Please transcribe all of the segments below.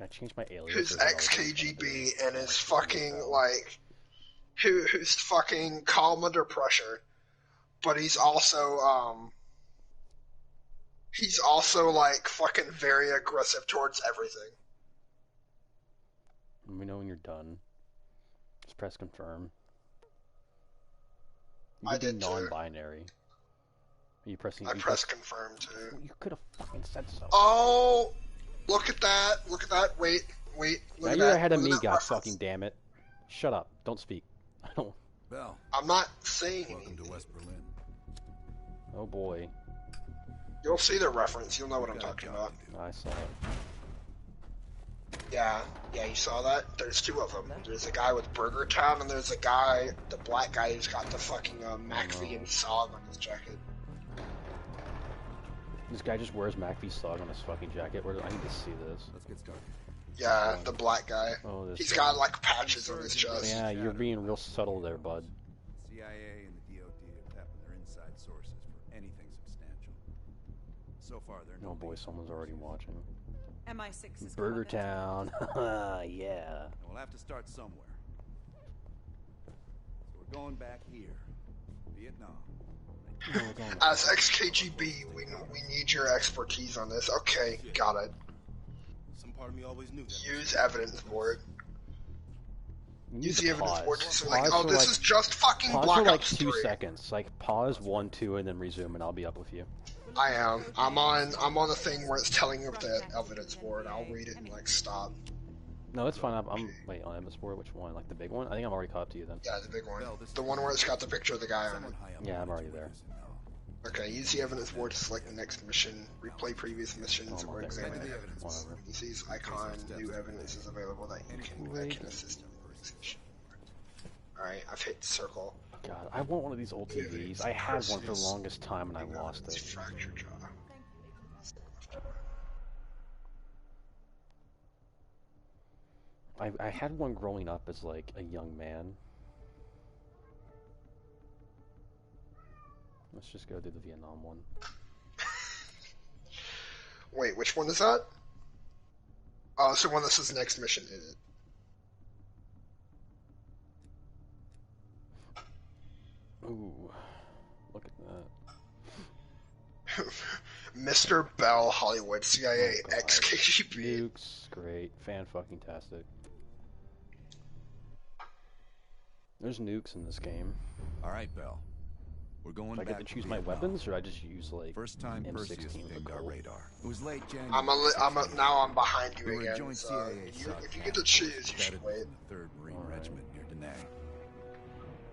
Can I change my alias? Who's ex-KGB and is fucking, like... Who's fucking calm under pressure. But he's also, like, fucking very aggressive towards everything. Let me know when you're done. Just press confirm. I did non-binary. Are you pressing? I pressed confirm too. You could have fucking said so. Oh, look at that! Look at that! Wait. Look now at you're that. ahead of me, God God fucking damn it! Shut up! Don't speak. I don't. Bell. I'm not saying anything. Welcome to West Berlin. Oh boy. You'll see the reference. You'll know what I'm talking about. I saw it. Yeah, you saw that? There's two of them. There's a guy with Burger Town, and there's a guy, the black guy who's got the fucking McAfee and SOG on his jacket. This guy just wears McAfee's SOG on his fucking jacket. I need to see this. Let's get started. Yeah, the black guy. Oh, this He's guy. got like patches on his chest. Yeah, you're being real subtle there, bud. CIA and the DOD are tapping their inside sources for anything substantial. So far, they're Oh boy, someone's already watching. MI6 is Burger Town. Yeah. And we'll have to start somewhere. So we're going back here. Vietnam. As ex-KGB, we need your expertise on this. Okay, got it. Some part of me always knew that. Use evidence board. Use the evidence pause. board to say, Pause oh, for, this like, is just fucking pause Black for like Ops 2 3. seconds. Like pause 1, 2, and then resume, and I'll be up with you. I am. I'm on the thing where it's telling you the evidence board. I'll read it and like stop. No, it's fine. I'm wait on evidence board. Which one? Like the big one? I think I'm already caught up to you then. Yeah, the big one. The one where it's got the picture of the guy on it. Yeah, I'm already there. Okay, use the evidence board to select the next mission, replay previous missions, or examine evidence. Whatever. When you see this icon, new evidence is available that can assist in the organization. Alright, I've hit circle. God, I want one of these old TVs. I had one for the longest time and I lost it. Fractured jaw. I had one growing up as like a young man. Let's just go do the Vietnam one. Wait, which one is that? Oh, so when this is next mission, is it? Ooh, look at that. Mr. Bell, Hollywood, CIA, Oh, ex-KGB. Nukes, great, fan-fucking-tastic. There's nukes in this game. All right, Bell. We're going Do I back get to to choose my Vietnam. weapons, or I just use like First time Perseus M16 for pinged our gold? radar. It was late January. Now I'm behind you We were a again. joint So CIA if you get to choose, you should embedded wait. in the 3rd Marine Alright. Regiment near Da Nang.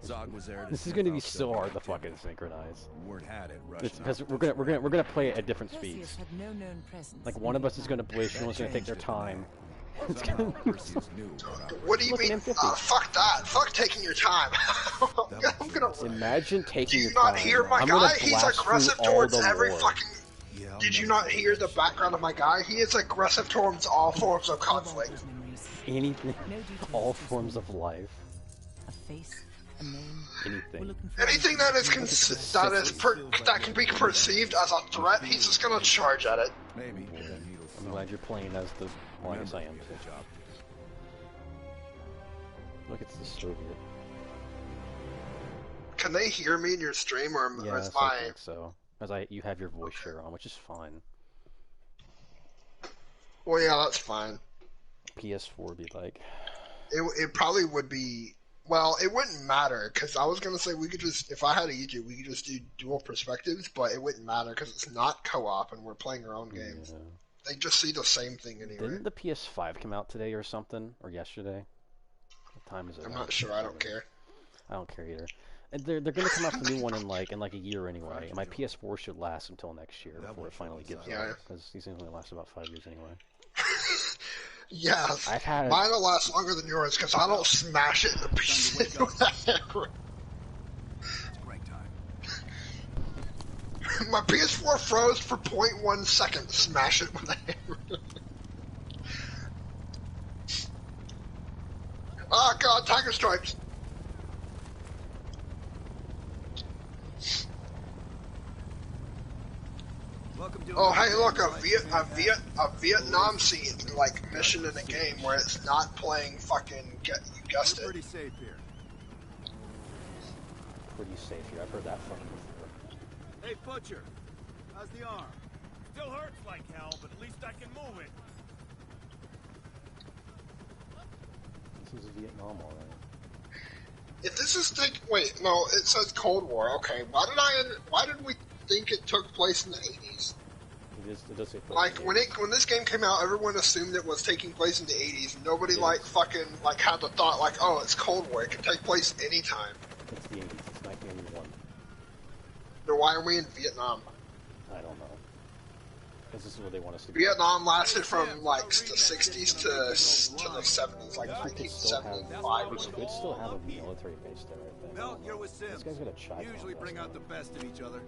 Zog was there. This is gonna be so hard to fucking synchronize. Word had it, Russian Because we're gonna play it at different Perseus speeds. had no known presence. Like one of us is gonna blish, and one's gonna take their time. It's Somehow gonna Perseus knew about our What do you Look at mean? M50. Fuck that. Fuck taking your time. I'm gonna. Imagine Do taking you your not time. hear my I'm guy? gonna He's blast aggressive through all towards the every war. fucking. Yeah, I'll Did you never not hear the background of my guy? He is aggressive towards all forms of conflict. Anything, No details all to forms speak of life, A face, a name. We're anything. looking for Anything that is that can be perceived as a threat, he's just gonna charge at it. Maybe. I'm glad you're playing as the well, I guess I am. Good job. Look, it's the Soviet. Can they hear me in your stream, or Yeah, is I my? think so. As you have your voice share on, which is fine. Well, yeah, that's fine. PS4 would be like. It probably would be. Well, it wouldn't matter because I was gonna say we could just, if I had a YouTube, we could just do dual perspectives, but it wouldn't matter because it's not co-op and we're playing our own games. Yeah. They just see the same thing anyway. Didn't the PS5 come out today or something, or yesterday? What time is it? I'm not sure. I don't care. I don't care either. And they're gonna come out with a new one in like a year anyway. And my PS4 should last until next year before it finally gives Yeah. up. Because these things only last about 5 years anyway. Yeah, I've had mine will last longer than yours because I don't smash it into pieces with a hammer. It's break time. My PS4 froze for 0.1 seconds. Smash it with a hammer. Oh god, Tiger Stripes! Welcome Oh, hey, look, a Vietnam scene, like, mission in a game where it's not playing fucking, you guessed We're it. pretty safe here. Pretty safe here. I've heard that fucking before. Hey, Butcher. How's the arm? Still hurts like hell, but at least I can move it. This is Vietnam, alright. If this is wait, no, it says Cold War. Okay, why did we think it took place in the 80s? It does say Like when this game came out, everyone assumed it was taking place in the 80s. Nobody like fucking like had the thought like, oh, it's Cold War. It can take place anytime. It's the 80s. It's 1981. Then why are we in Vietnam? I don't know. Because this is what they want us to do. Vietnam lasted from like the 60s to the 70s, like We could still have, 1975 or we something. could still have a military base there, I think. Mel, you're with Sims. This guy's got a chai Usually bring out the best in each other.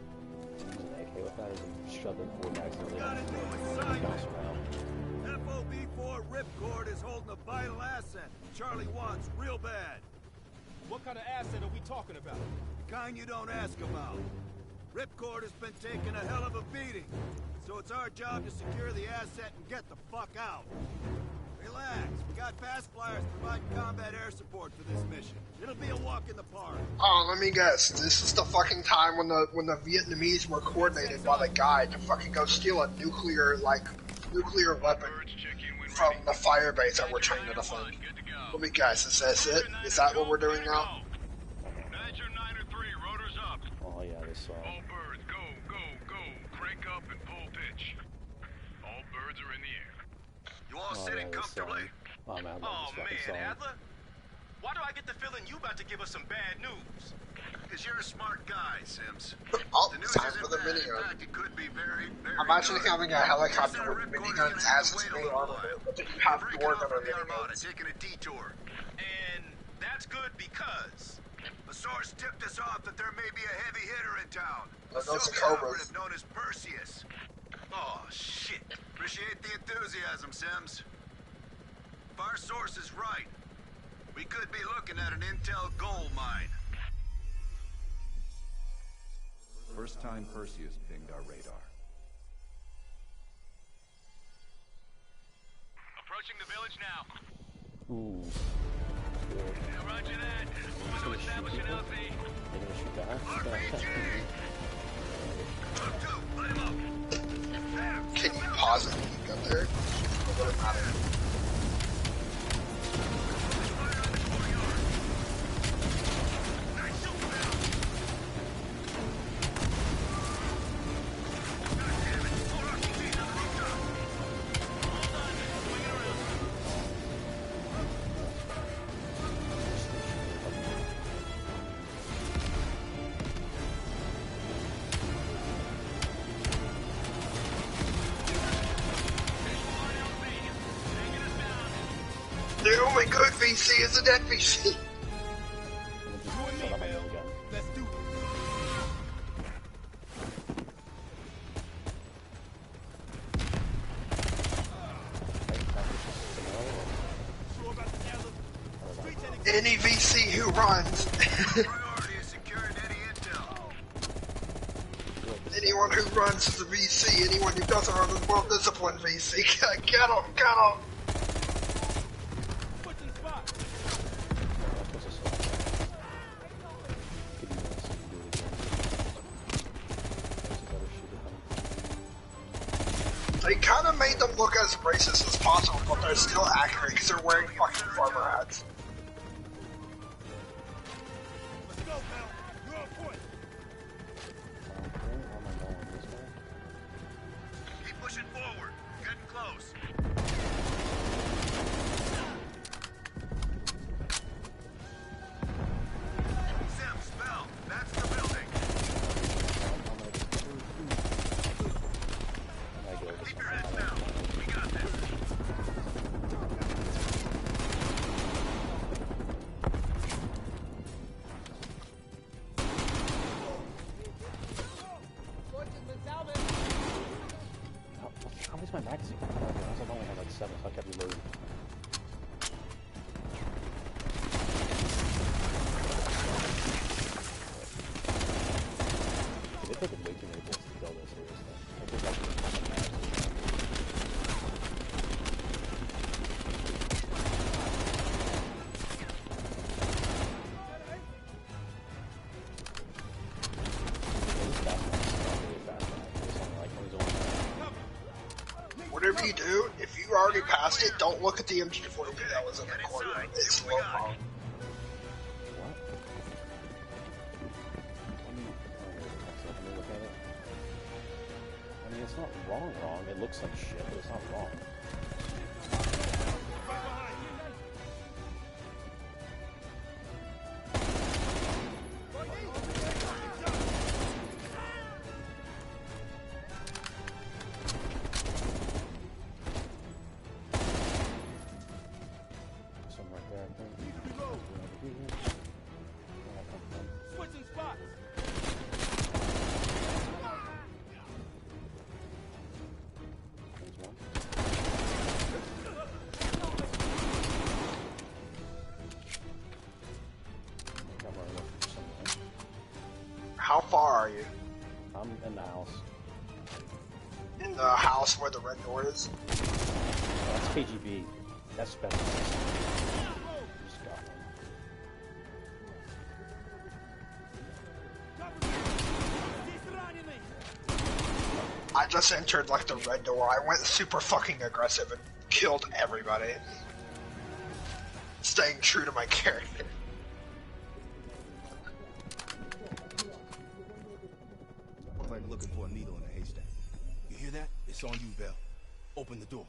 Is an AK with that, or is he shove it forward accidentally? Gotta do it, Bounce around. FOB4 Ripcord is holding a vital asset. Charlie wants real bad. What kind of asset are we talking about? The kind you don't ask about. Ripcord has been taking a hell of a beating. So it's our job to secure the asset and get the fuck out. Relax. We got fast flyers providing combat air support for this mission. It'll be a walk in the park. Oh, let me guess. This is the fucking time when the Vietnamese were coordinated by the guy to fucking go steal a nuclear weapon from the fire base that we're trying to defend. Let me guess. Is this it? Is that what we're doing now? Badger 9 or 3, rotors up. Oh yeah, this All birds, go, go, go. Crank up and pull pitch. All birds are in the air. You all Oh, sitting yeah, this comfortably? Oh man, I love Oh this fucking man, song. Adler. Why do I get the feeling you about to give us some bad news? Because you're a smart guy, Sims. Oh, The news time isn't for the bad. In minigun. fact, it could be very, very I'm actually good. having a helicopter Senator with Ripcord is miniguns gonna as have to its wait a main little armament, while. but then you have We've more gun reconfirmed the Armada, miniguns. taking a detour. And that's good because a source tipped us off that there may be a heavy hitter in town. There A goes the Soviet Cobras. operative known as Perseus. Oh, shit. Appreciate the enthusiasm, Sims. If our source is right, we could be looking at an intel gold mine. First time Perseus pinged our radar. Approaching the village now. Ooh. Yeah, roger that. Moving to establish an LZ. They're gonna shoot that? RPG! Look, two, let him up. Can you pause it when you get there? Or would it matter? The only good VC is a dead VC. Shut up, I'm gonna go. Let's do it. Any VC who runs, Priority is securing any intel. anyone who runs is a VC. Anyone who doesn't run is well disciplined VC. Get him, get him. What's in the spot? What's this one? Could be nice if you do it again. There's a better shooter coming. They kind of made them look as racist as possible, but they're still accurate because they're wearing fucking farmer hats. Let's go, Mel. You're on point. Okay, how am I going? This way? Keep pushing forward. Getting close. Sims, Mel, that's the building. I go this Keep one. your heads down. We got this. How is my magazine? I've only had like 7, so I kept reloading. They're taking way too many bullets to kill this, seriously. I think that's If you already passed it, don't look at the MG40 that was in the courtyard. It's low wrong. What? Let me look at it. I mean, it's not wrong. It looks like shit, but it's not wrong. How far are you? I'm in the house. In the house where the red door is? That's KGB. That's special. Just got one. I just entered like the red door. I went super fucking aggressive and killed everybody. Staying true to my character. Like looking for a needle in a haystack. You hear that? It's on you, Bell. Open the door.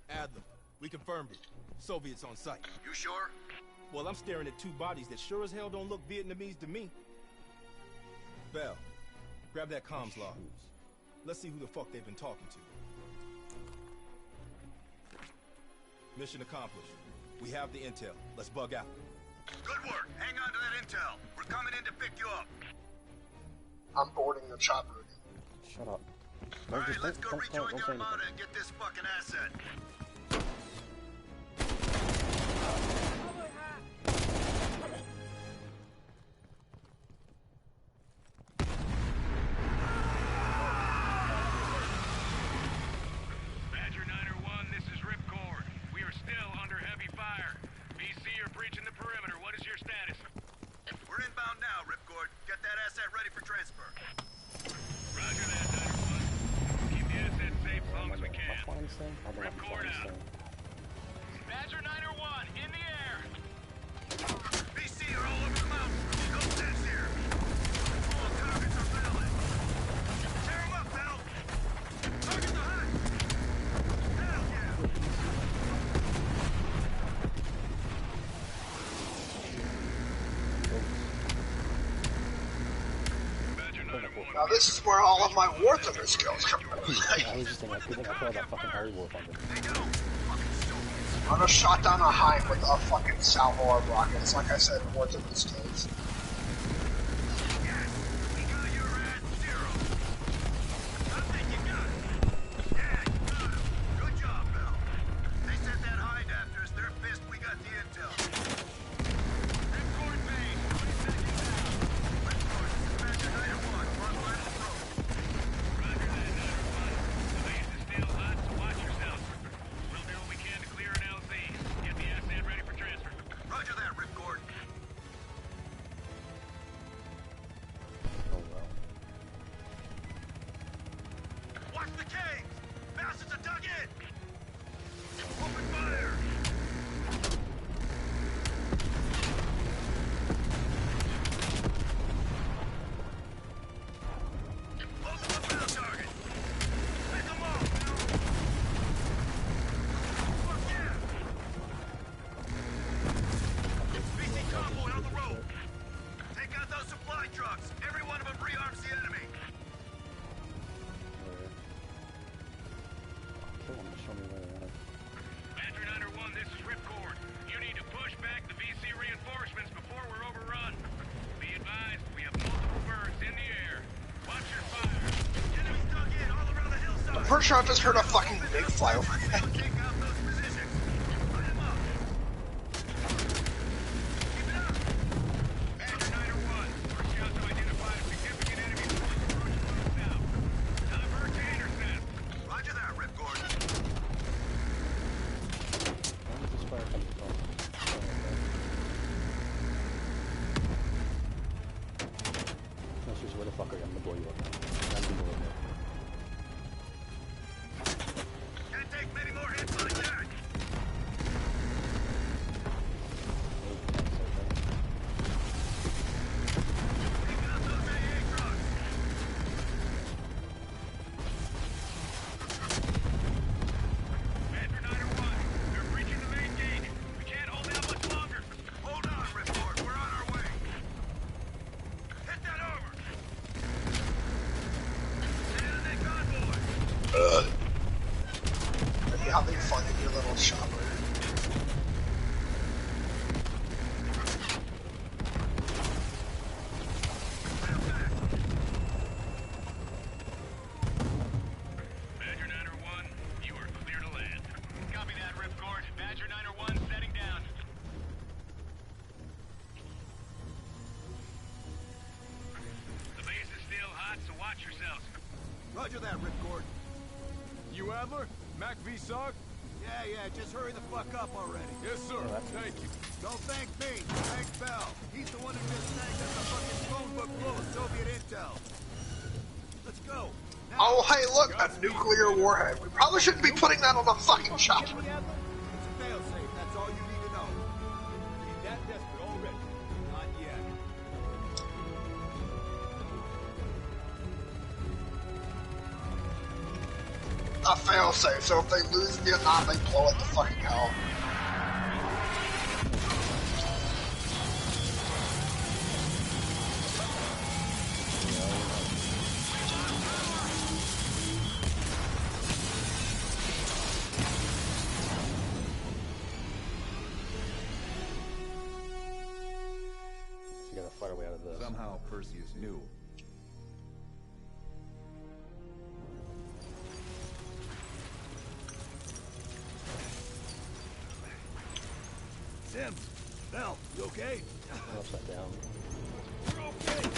Adler, we confirmed it. Soviets on site. You sure? Well, I'm staring at two bodies that sure as hell don't look Vietnamese to me. Bell, grab that comms log. Let's see who the fuck they've been talking to. Mission accomplished. We have the intel. Let's bug out. Good work. Hang on to that intel. We're coming in to pick you up. I'm boarding the chopper. Shut up. All right, let's go don't rejoin the say Armada anything. and get this fucking asset. Badger 901, this is Ripcord. We are still under heavy fire. VC are breaching the perimeter. What is your status? We're inbound now, Ripcord. Get that asset ready for transfer. Roger that, 901. Keep the asset safe as long as we can. What's flying thing? I don't know Ripcord what's out. flying thing. Badger 901, in the air. VC are all over the mountain. No sense here. All targets are valid. Tear them up, Bell. Target the hut. Hell yeah. Badger 901. Now this is where all of my war thunder skills come from. I was just thinking, I think I put that fucking Harry Wolf on it. They go. Fucking Soviets. I just shot down a hive with a fucking salvo of rockets. Like I said, war thunder skills. Yes, we got your ass zero. I think you got it. Yeah, you got him. Good job, Bell. They sent that hind after us. They're pissed we got the intel. Ripcord base, 20 seconds out. Ripcord, this is Badger 901. We're on final approach. Roger that, 901. The base is still hot, so watch yourself. We'll do what we can to clear an LZ. Get the asset ready for transfer. Roger that, Ripcord. Oh well. Watch the caves! Bastards are dug in! Open fire! Open the bound target! Pick them off, Bill! Fuck yeah! BC convoy on the road! Take out those supply trucks! Every one of them rearms the enemy! Kill him to show me where they are. Badger 901, this is Ripcord. You need to push back the VC reinforcements before we're overrun. Be advised, we have multiple birds in the air. Watch your fire. Enemies dug in all around the hillside! I'm pretty sure I just heard a fucking big fly over my head. Take out those positions! Line them up! Keep it up! Badger 901, our scouts have identified a significant enemy force approaching from the south. Divert to intercept. Roger that, Ripcord. Where did this fire come from? Archers, where the fuck are you? I'm gonna blow you up. I'm gonna blow you up. Can't take many more hits like that. Picking up those AA trucks. Badger 901, they're breaching the main gate. We can't hold out much longer. Hold on, Ripcord. We're on our way. Hit that armor. Send in the convoy. Are you having fun in your little shop? Badger 901, you are clear to land. Copy that, Ripcord. Badger 901, setting down. The base is still hot, so watch yourselves. Roger that, Ripcord. You Adler? Mac V Sark? Yeah, just hurry the fuck up already. Yes, sir. Thank you. Don't thank me. Thank Bell. He's the one who just snagged us a fucking phone book full of Soviet intel. Let's go. Now, Oh, hey, look, a nuclear warhead. We probably shouldn't be putting that on the fucking shop. It's a failsafe. That's all you need to know. Ain't that desperate already? Not yet. A failsafe, so if they lose Vietnam, they blow it to fucking hell. You gotta fight our way out of this. Somehow Perseus knew. Sims, Bell, you okay? Upside down. We're okay.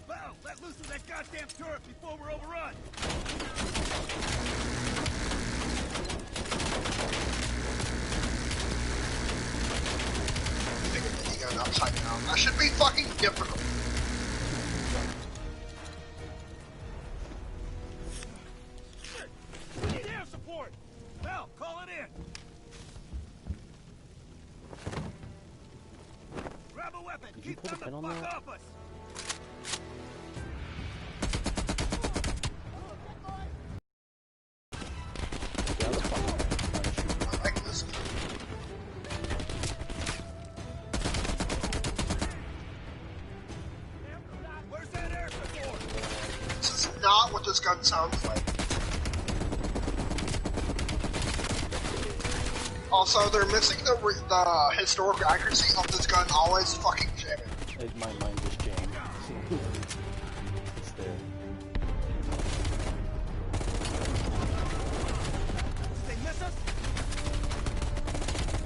Bell, let loose of that goddamn turret before we're overrun. You got it upside down. That should be fucking difficult. We need air support. Bell, call it in. Grab a weapon. Did you Keep put a them pin the on fuck that? off us. Yeah, that's fucking I like this. Where's that air support? This is not what this gun sounds like. Also, they're missing the historical accuracy of this gun, always fucking jamming. My mind just jammed. It's there. Did they miss us?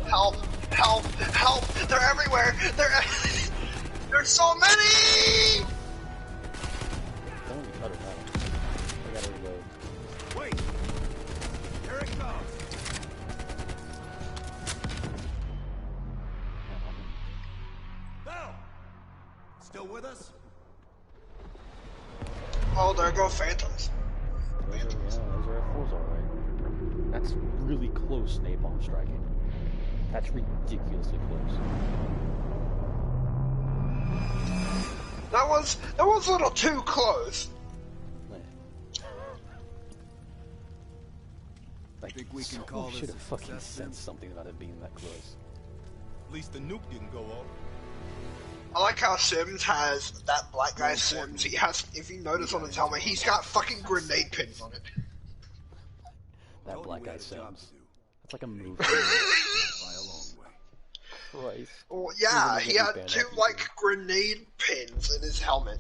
Help! Help! Help! They're everywhere! There's so many! Don't be better now. I gotta reload. Wait. Here it comes. Bell! Still with us? Oh, there go Phantoms. Those are F4s alright. That's really close napalm striking. That's ridiculously close. That was a little too close. Like, Think we can so call this should a have fucking success, said Sim? something about it being that close. At least the nuke didn't go off. I like how Sims has that black guy Sims. He has, if you notice on his helmet, he's got fucking grenade pins on it. That Told you black we guy had a job Sims. to do. That's like a movie. By a long way. Christ. Well, yeah, Even he the had band two up like grenade pins in his helmet.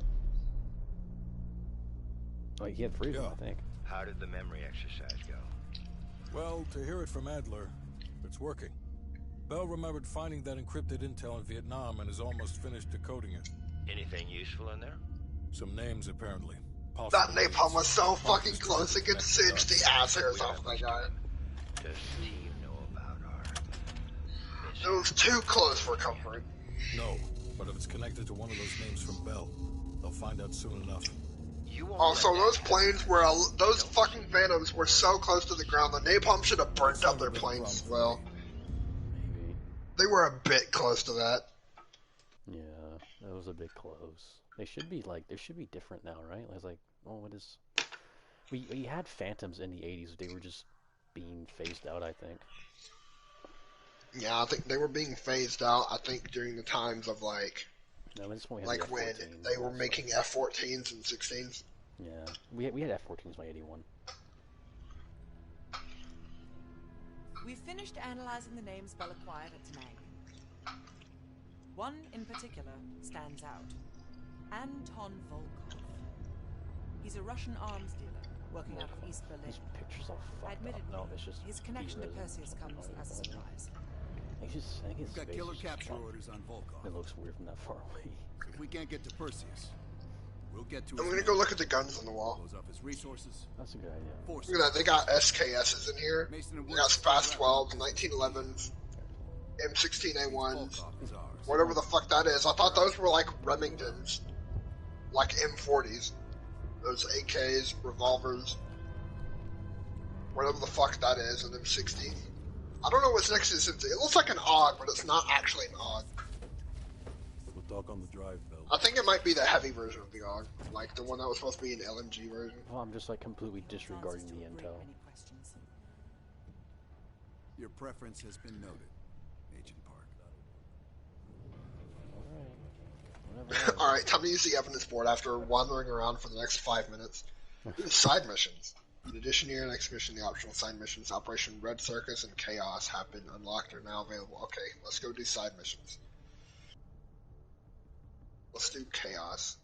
Oh, he had three of them, I think. How did the memory exercise go? Well, to hear it from Adler, it's working. Bell remembered finding that encrypted intel in Vietnam and is almost finished decoding it. Anything useful in there? Some names, apparently. That Possible napalm leads. was so fucking Marcus close it could Jones singe the ass hairs We off my guy. Does Steve know about our It was too close for comfort. No, but if it's connected to one of those names from Bell, they'll find out soon enough. Also, those planes were those fucking Phantoms were so close to the ground. The napalm should have burnt up their planes as well. Maybe. They were a bit close to that. Yeah, that was a bit close. They should be like, they should be different now, right? It's like, oh, what is? We had Phantoms in the 80s. They were just being phased out, I think. Yeah, I think they were being phased out. I think during the times of like when they were making F-14s and 16s. Yeah, we had F-14s by 81. We've finished analyzing the names Bell acquired at Tanang. One in particular stands out. Anton Volkov. He's a Russian arms dealer working out of East Berlin. These pictures all fucked Admittedly, up. No, it's just his connection to Perseus comes as a surprise. I think his We've got face killer is capture fucked. orders on Volkov. It looks weird from that far away. If we can't get to Perseus, we'll get to I'm his gonna go look at the guns on the wall. close off his resources. That's a good idea. Force Look at that, they got SKSs in here. Mason and They got Woods Fast 12s, 1911s, M16A1s, Volkov is ours. whatever the fuck that is. I thought those were like Remingtons, like M40s. Those AKs, revolvers, whatever the fuck that is, an M60. I don't know what's next to this. It looks like an AUG, but it's not actually an AUG. We'll talk on the drive, Bell. I think it might be the heavy version of the AUG, like the one that was supposed to be an LMG version. Well, I'm just like completely disregarding the intel. Your preference has been noted, Agent Park. Whatever. Alright, time to use the evidence board after wandering around for the next 5 minutes. Side missions. In addition to your next mission, the optional side missions, Operation Red Circus and Chaos, have been unlocked or are now available. Okay, let's go do side missions. Let's do Chaos.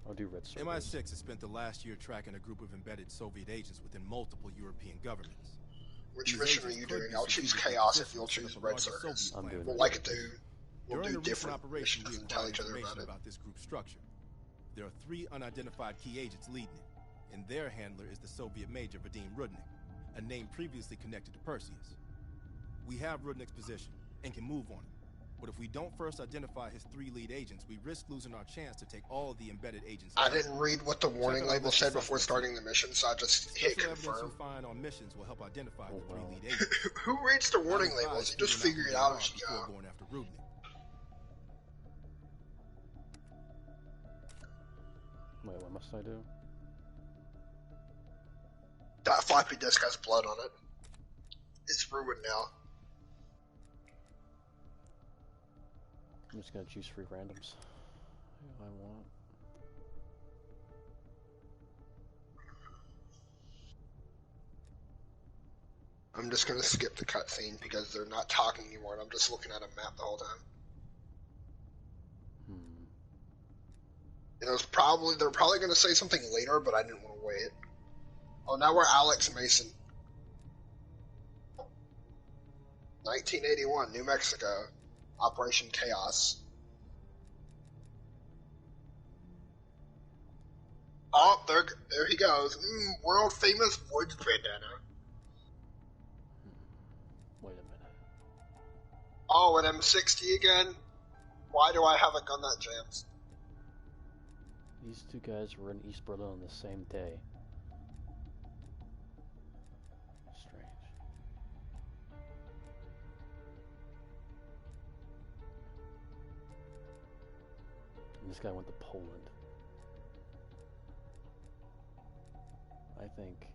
I'll do Red Circle. MI6 has spent the last year tracking a group of embedded Soviet agents within multiple European governments. Which These mission are agents you could doing? be I'll choose strategically Chaos if positioned you'll to choose set up a Red larger Circus. Soviet I'm plan. doing We'll it. like it we'll During do the recent different operation, we missions and tell acquired each other about information it. about this group's structure. There are 3 unidentified key agents leading it, and their handler is the Soviet Major Vadim Rudnik, a name previously connected to Perseus. We have Rudnik's position and can move on it, but if we don't first identify his 3 lead agents, we risk losing our chance to take all of the embedded agents I out. didn't read what the warning Check out label our said list of before suspects. starting the mission, so I just hit Special evidence confirm. you find on missions will help identify the 3 wow. lead agents. Who reads the warning I'd labels? You advise just figuring figure it who out they as you are before go. going after Rudnik. Wait, what must I do? That floppy disk has blood on it. It's ruined now. I'm just gonna choose free randoms. Who I want. I'm just gonna skip the cutscene because they're not talking anymore and I'm just looking at a map the whole time. And they're probably gonna say something later, but I didn't want to wait. Oh, now we're Alex Mason. 1981, New Mexico. Operation Chaos. Oh, there he goes. World famous Woods bandana. Wait a minute. Oh, an M60 again? Why do I have a gun that jams? These 2 guys were in East Berlin on the same day. Strange. And this guy went to Poland. I think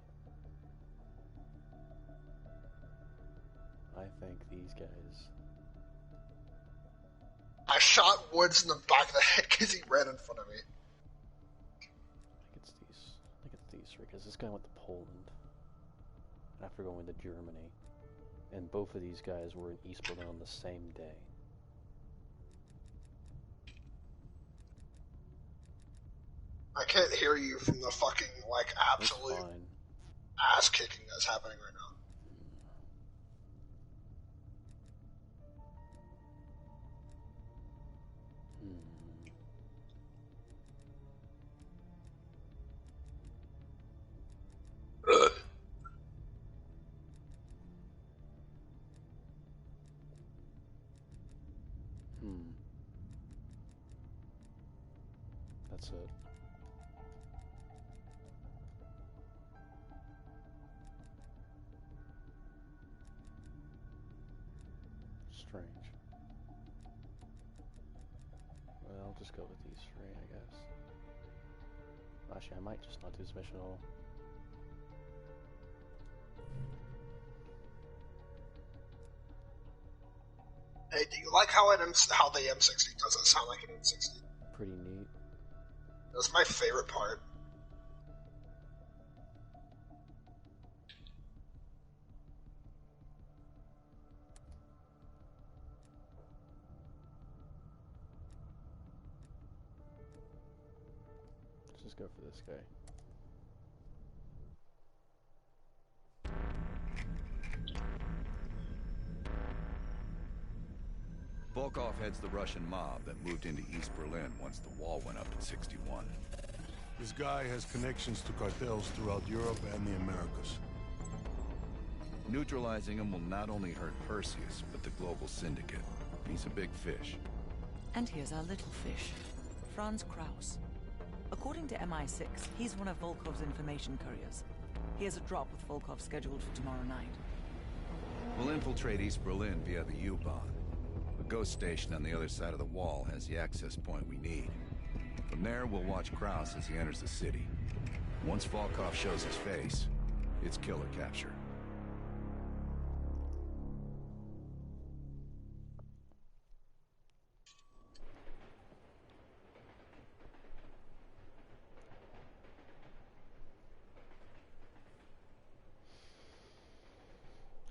these guys. I shot Woods in the back of the head because he ran in front of me. I think it's these 3 because this guy went to Poland after going to Germany, and both of these guys were in East Berlin on the same day. I can't hear you from the fucking, like, That's absolute fine. ass kicking that's happening right now. Hmm. Hmm. That's it. Strange. Well, I'll just go with these three, I guess. Actually, I might just not do this mission at all. Hey, do you like how how the M60 doesn't sound like an M60? Pretty neat. That's my favorite part. Let's just go for this guy. Volkov heads the Russian mob that moved into East Berlin once the wall went up in '61. This guy has connections to cartels throughout Europe and the Americas. Neutralizing him will not only hurt Perseus, but the global syndicate. He's a big fish. And here's our little fish, Franz Kraus. According to MI6, he's one of Volkov's information couriers. He has a drop with Volkov scheduled for tomorrow night. We'll infiltrate East Berlin via the U-Bahn. The ghost station on the other side of the wall has the access point we need. From there, we'll watch Kraus as he enters the city. Once Volkov shows his face, it's killer capture.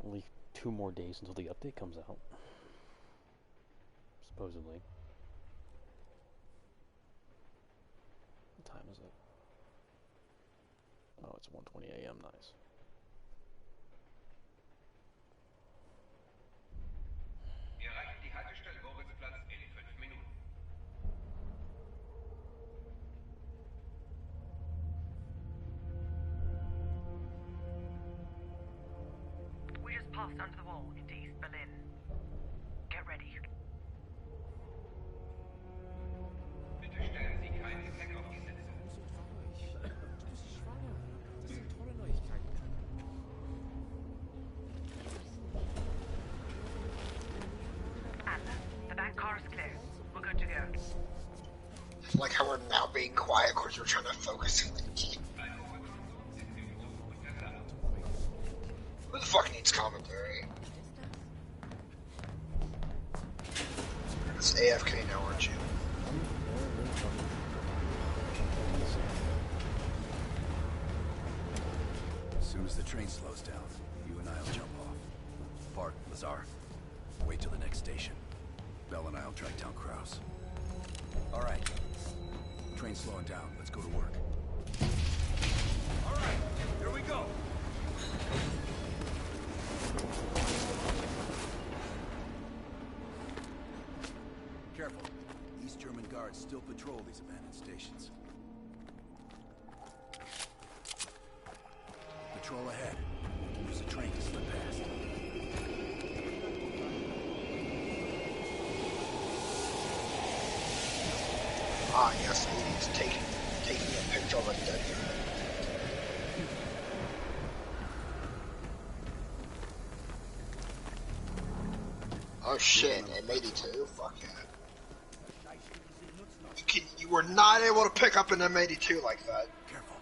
Only 2 more days until the update comes out. Supposedly. What time is it? Oh, it's 1:20 a.m. Nice. Wir erreichen die Haltestelle Moritzplatz in 5 Minuten. We just passed under the wall into East Berlin. Get ready. Bitte stellen Sie kein Gepäck auf die Sitze. And the back car is clear. We're good to go. I like how we're now being quiet because we're trying to focus. Who the fuck needs commentary? It's AFK now, aren't you? As soon as the train slows down, you and I'll jump off. Bart, Lazar, wait till the next station. Bell and I'll track down Kraus. All right. Train's slowing down. Let's go to work. All right, here we go. Careful. East German guards still patrol these abandoned stations. Patrol ahead. We can use a train to slip past. Ah, yes, he's taking a picture of a dead guy. Oh shit, M82? Fuck yeah. You were not able to pick up an M82 like that. Careful.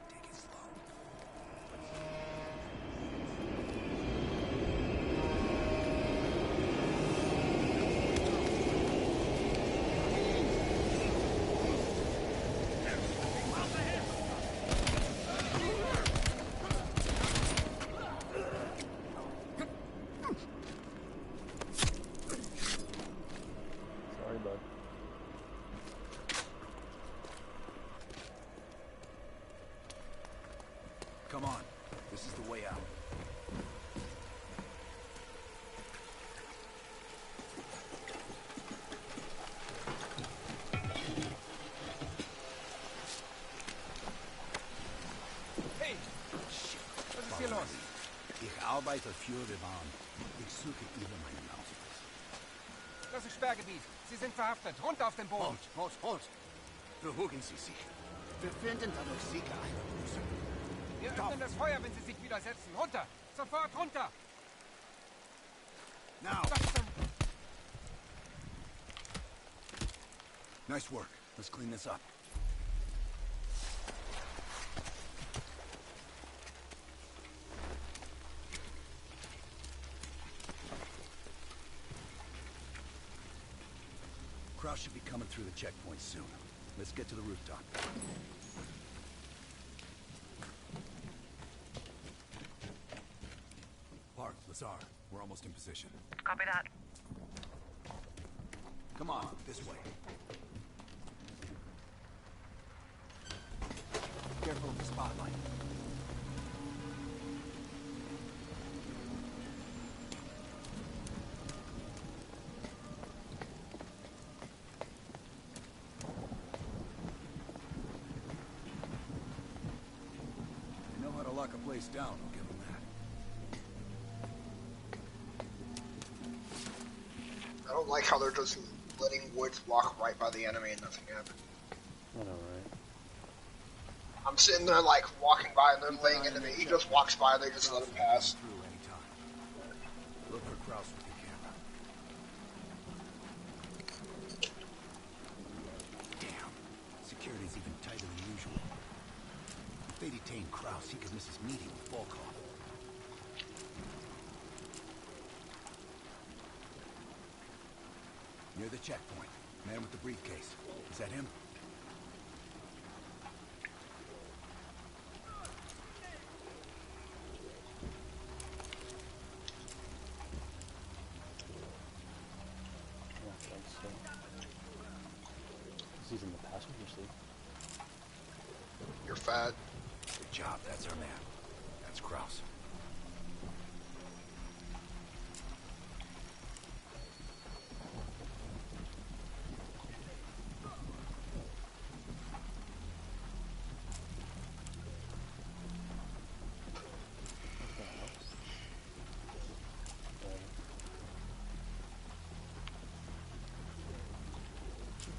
Take it slow. Come on. This is the way out. Hey! Shit. Was ist hier los? Ich arbeite für die Bahn. Ich suche Ihre meinen Ausweis. Das ist Sperrgebiet. Sie sind verhaftet. Runter auf den Boden. Halt! Beruhigen Sie sich. Wir finden dadurch sicher eine Lösung. Wir öffnen das Feuer, wenn Sie sich widersetzen. Runter! Sofort runter! Now! Was zum... Nice work. Let's clean this up. Kraus should be coming through the checkpoint soon. Let's get to the rooftop. Park, Lazar, we're almost in position. Copy that. Come on, this way. Careful of the spotlight. They know how to lock a place down, I'll give them that. I don't like how they're just letting Woods walk right by the enemy and nothing happens. I know, right? I'm sitting there like walking by and they're laying into me. He just walks by, they just let him pass. Through anytime. Look for Kraus with your camera. Damn. Security's even tighter than usual. If they detain Kraus, he could miss his meeting with Volkov. Near the checkpoint. Man with the briefcase. Is that him? Yeah, I think so. He's in the passenger seat. You're fat. Good job. That's our man. That's Kraus.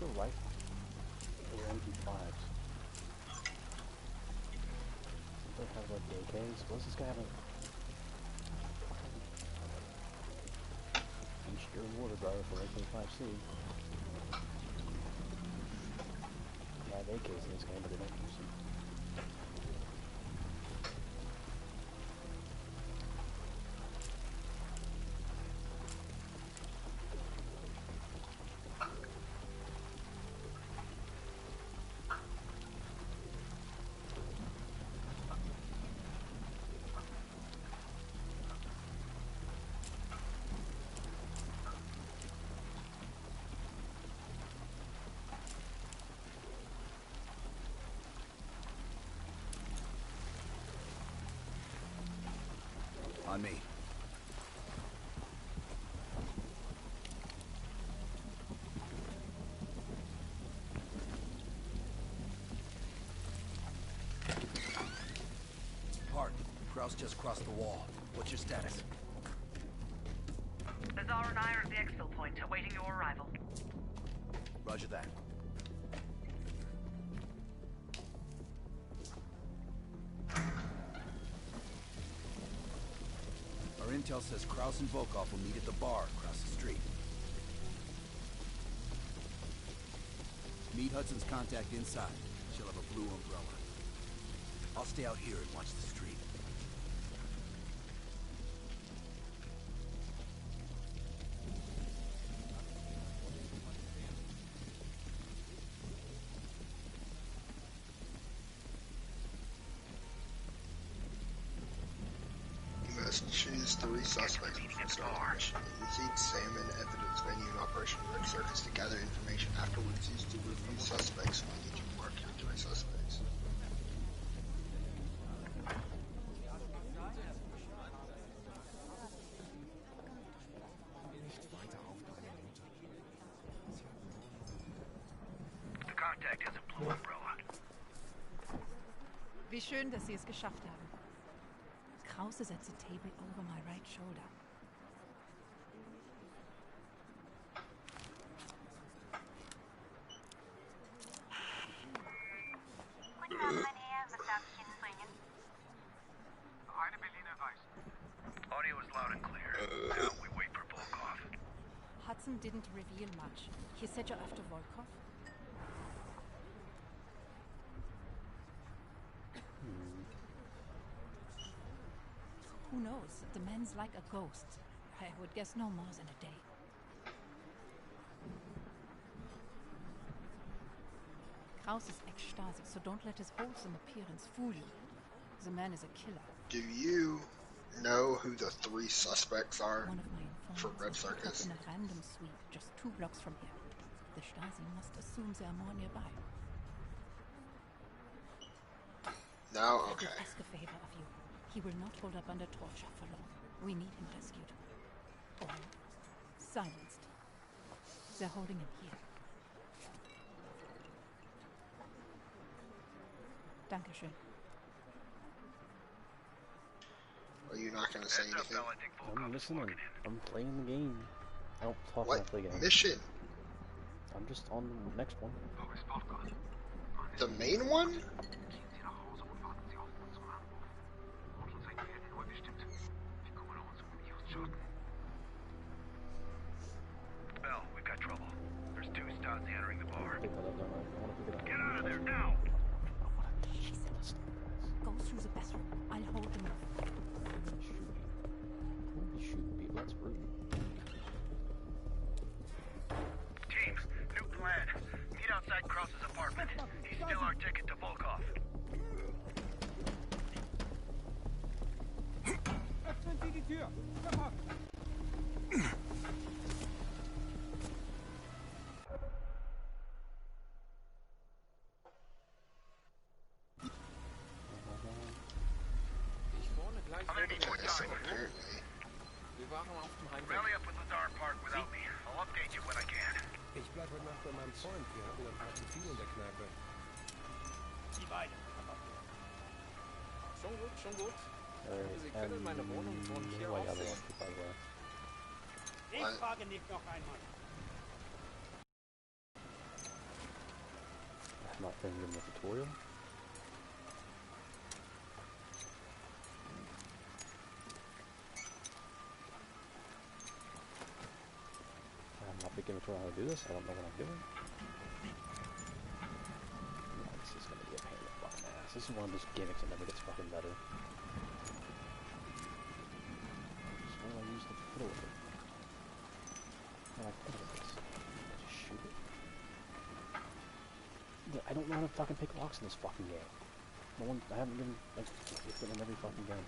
Go right. Or MP5s. Don't have like AKs. What's this guy having? Feature water brother for AK5C. I have AKs in this game, but they don't use them. On me. Hart, Kraus just crossed the wall. What's your status? Lazar and I are at the exfil point, awaiting your arrival. Roger that. Our intel says Kraus and Volkov will meet at the bar across the street. Meet Hudson's contact inside. She'll have a blue umbrella. I'll stay out here and watch the street. You must choose 3 suspects before starting the mission. Use the examine evidence venue and Operation Red Circus to gather information. Afterwards, use to review suspects. We need to mark your 3 suspects. Wie schön, dass Sie es geschafft haben. Krause setzt the table over my right shoulder. Guten Abend, mein Herr. Was darf ich Ihnen bringen? Eine Berliner Weiß. Audio is loud and clear. Now we wait for Volkov. Hudson didn't reveal much. He said you're after Volkov. Who knows? The man's like a ghost. I would guess no more than a day. Kraus is ecstatic, so don't let his wholesome appearance fool you. The man is a killer. Do you know who the 3 suspects are One of my for informants Red was picked up Circus? in a random sweep just 2 blocks from here. The Stasi must assume they are more nearby. No? I Okay. would ask a favor of you. He will not hold up under torture for long. We need him rescued. Or silenced. They're holding him here. Dankeschön. Are you not going to say anything? I'm listening. I'm playing the game. I don't talk when I What play games. mission? I'm just on the next one. The main one? Bell, we've got trouble. There's 2 Stasi entering the bar. Pick that up, don't I? I want to pick it up. Get out of there now! Go through the bathroom. I'll hold them off. Who be shooting people? That's rude. Team, new plan. Meet outside Krause's apartment. He's still our ticket to Volkov. Öffnen Sie die Tür. Sofort. Ich wohne gleich I'm gonna need more So time. apparently. Wir waren auf dem Heimweg. Rally up with Lazar Park without me. I'll update you when I can. Ich bleib heute Nacht bei meinem Freund. Wir hatten ein paar zu viel in der Kneipe. Die beiden. Schon gut, schon gut. Alright, Sie können meine Wohnung von hier no, I aus got sehen. it, by the way. Ich frage nicht noch einmal. I'm not going to give him a tutorial. I'm not being given a tutorial on how to do this. I don't know what I'm doing. No, this is going to be a pain in the fucking ass. This is one of those gimmicks that never gets fucking better. So what do I use the fiddle with it? How do I fiddle with this? Just shoot it? I don't know how to fucking pick locks in this fucking game. No one, I haven't been, like, it's been in every fucking game.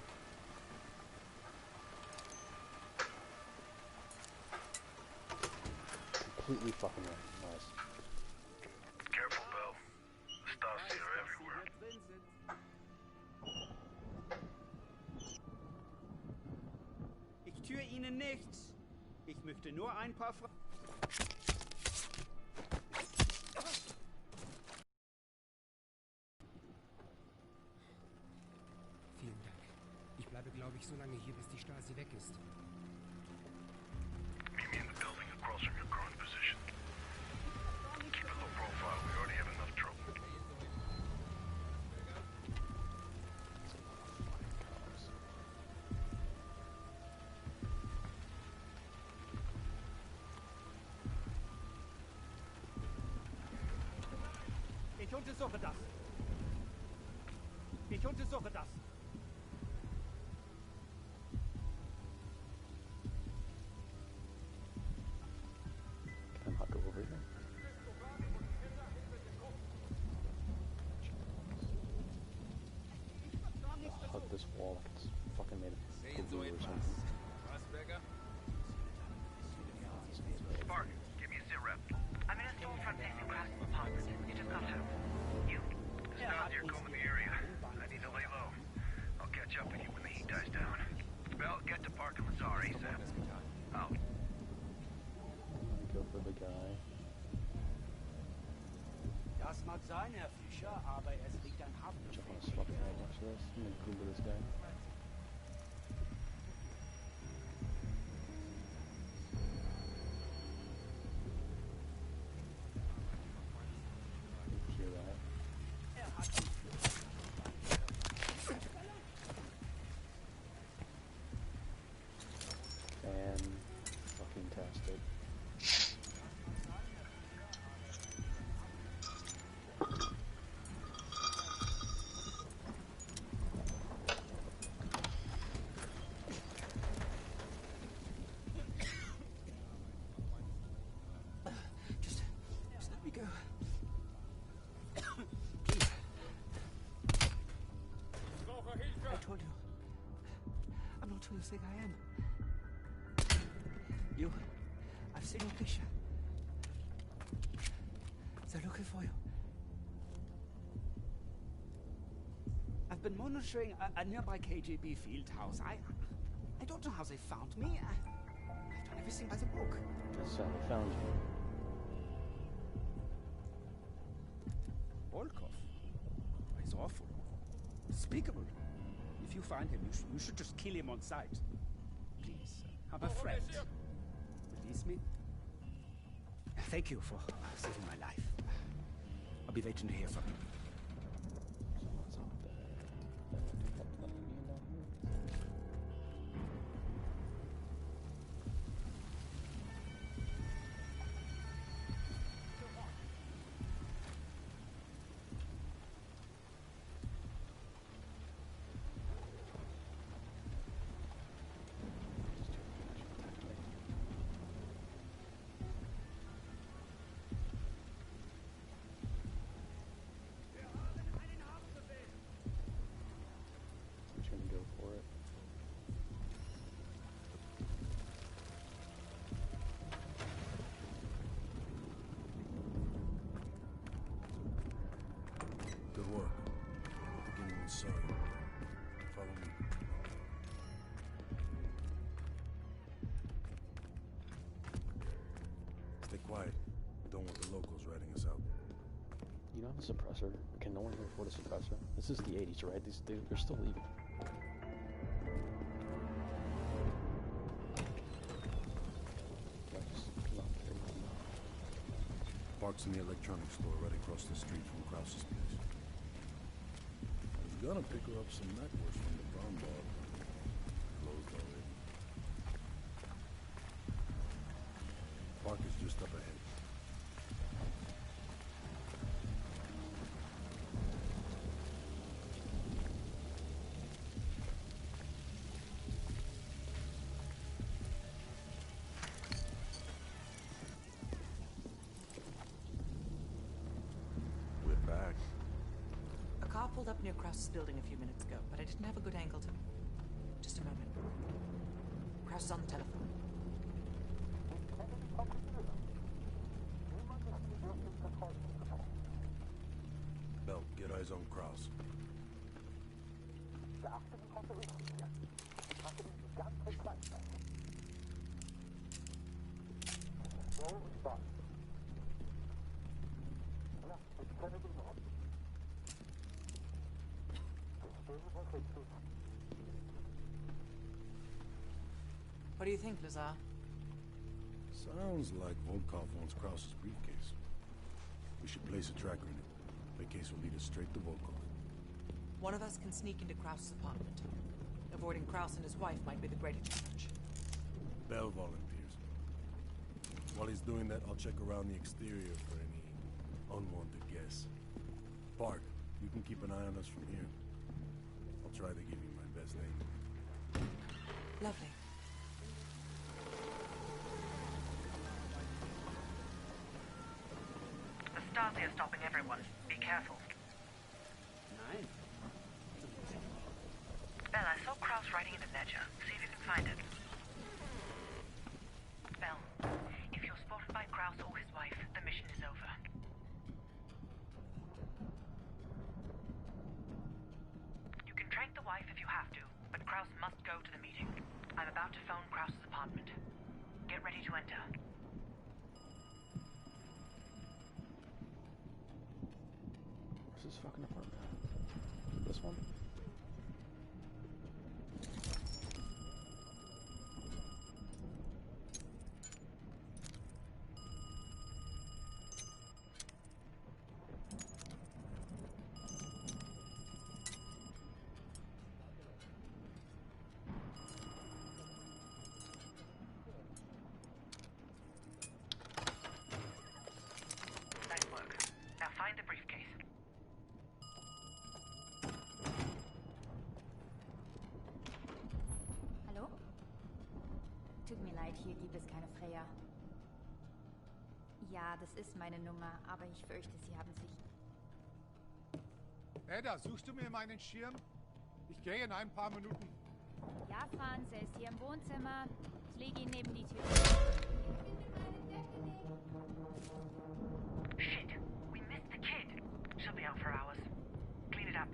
Completely fucking randomized. Careful, Bell. The Stasi are everywhere. Ich tue Ihnen nichts. Ich möchte nur ein paar Fragen. Vielen Dank. Ich bleibe, glaube ich, so lange hier, bis die Stasi weg ist. Meet me in the building across from your current position. Keep a low profile. We already have enough trouble. Ich untersuche das. Ich untersuche das. Can I not go over here? I'll hug this wall like it's fucking made of glue or something. Spark, give me a sit rep. I'm in a storefront facing Krause's apartment. You just got home. You? The Stasi are combing the area. I need to lay low. I'll catch up with you when the heat dies down. Bell, get to Park and Lazar ASAP. Out. Go for the guy. Das mag sein, Herr Fischer, aber es liegt ein Jump on Haftbefehl this fucking vor. head. getting cool to this guy. Hear that? Fan-fucking-tastic. Just let me go. Please. I told you. I'm not who you think I am. I've seen your picture. They're looking for you. I've been monitoring a nearby KGB field house. I don't know how they found me. I've done everything by the book. That's how they found you. Volkov. He's awful. Despicable. If you find him, you should just kill him on sight. Please, I'm a friend. Release me. Thank you for saving my life. I'll be waiting to hear from you. Good work. Beginning with sorry. Follow me. Stay quiet. Don't want the locals ratting us out. You don't have a suppressor. Can no one here afford a suppressor? This is the 80s, right? They're still leaving. Park's in the electronics store right across the street from Krause's place. I was gonna pick her up some necklace from the brown bar. Closed already. Park is just up ahead. A car pulled up near Krause's building a few minutes ago, but I didn't have a good angle to... Just a moment. Krause is on the telephone. Bell, get eyes on Krause. What do you think, Lazar? Sounds like Volkov wants Krause's briefcase. We should place a tracker in it. The case will lead us straight to Volkov. One of us can sneak into Krause's apartment. Avoiding Krause and his wife might be the greater challenge. Bell volunteers. While he's doing that, I'll check around the exterior for any unwanted guests. Park, you can keep an eye on us from here. I'll try to give you my best aim. Lovely. The Stasi are stopping everyone. Be careful. Nein. Bell, I saw Krause writing in a ledger. See if you can find it. Bell, if you're spotted by Krause or his wife, the mission is over. You can trank the wife if you have to, but Krause must go to the meeting. I'm about to phone Krause's apartment. Get ready to enter. Where's this fucking apartment? This one? mir leid, hier gibt es keine Freya. Ja, das ist meine Nummer, aber ich fürchte, Sie haben sich... Edda, suchst du mir meinen Schirm? Ich gehe in ein paar Minuten. Ja, Franz, er ist hier im Wohnzimmer. Ich lege ihn neben die Tür. Shit, we missed the kid. She'll be out for hours. Clean it up.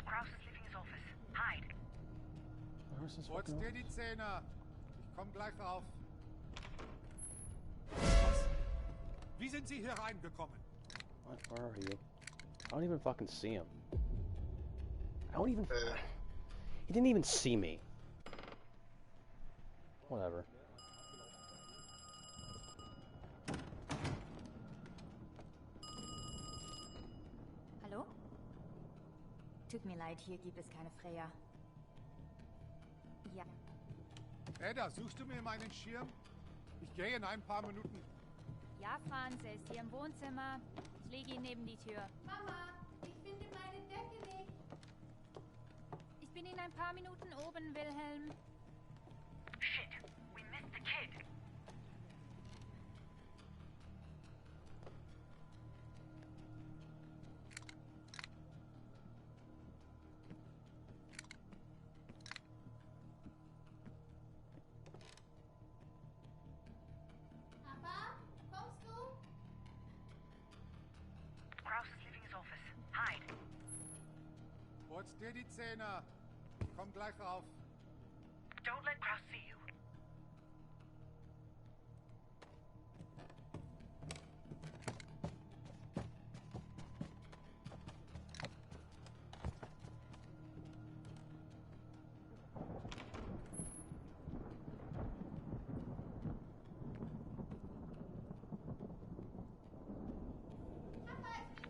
Kraus is leaving his office. Hide. Putz dir die Zähne. Ich komm gleich rauf. Was? Wie sind Sie hier reingekommen? What? Where are you? I don't even fucking see him. I don't even... He didn't even see me. Whatever. Hallo? Tut mir leid, hier gibt es keine Freya. Ja. Edda, suchst du mir meinen Schirm? Ich gehe in ein paar Minuten. Ja, Franz, er ist hier im Wohnzimmer. Ich lege ihn neben die Tür. Mama, ich finde meine Decke nicht. Ich bin in ein paar Minuten oben, Wilhelm. Shit, we missed the kid. Papa, kommst du? Kraus is leaving his office. Hide. Putz dir die Zähne. Ich komm gleich rauf. Don't let Kraus see you.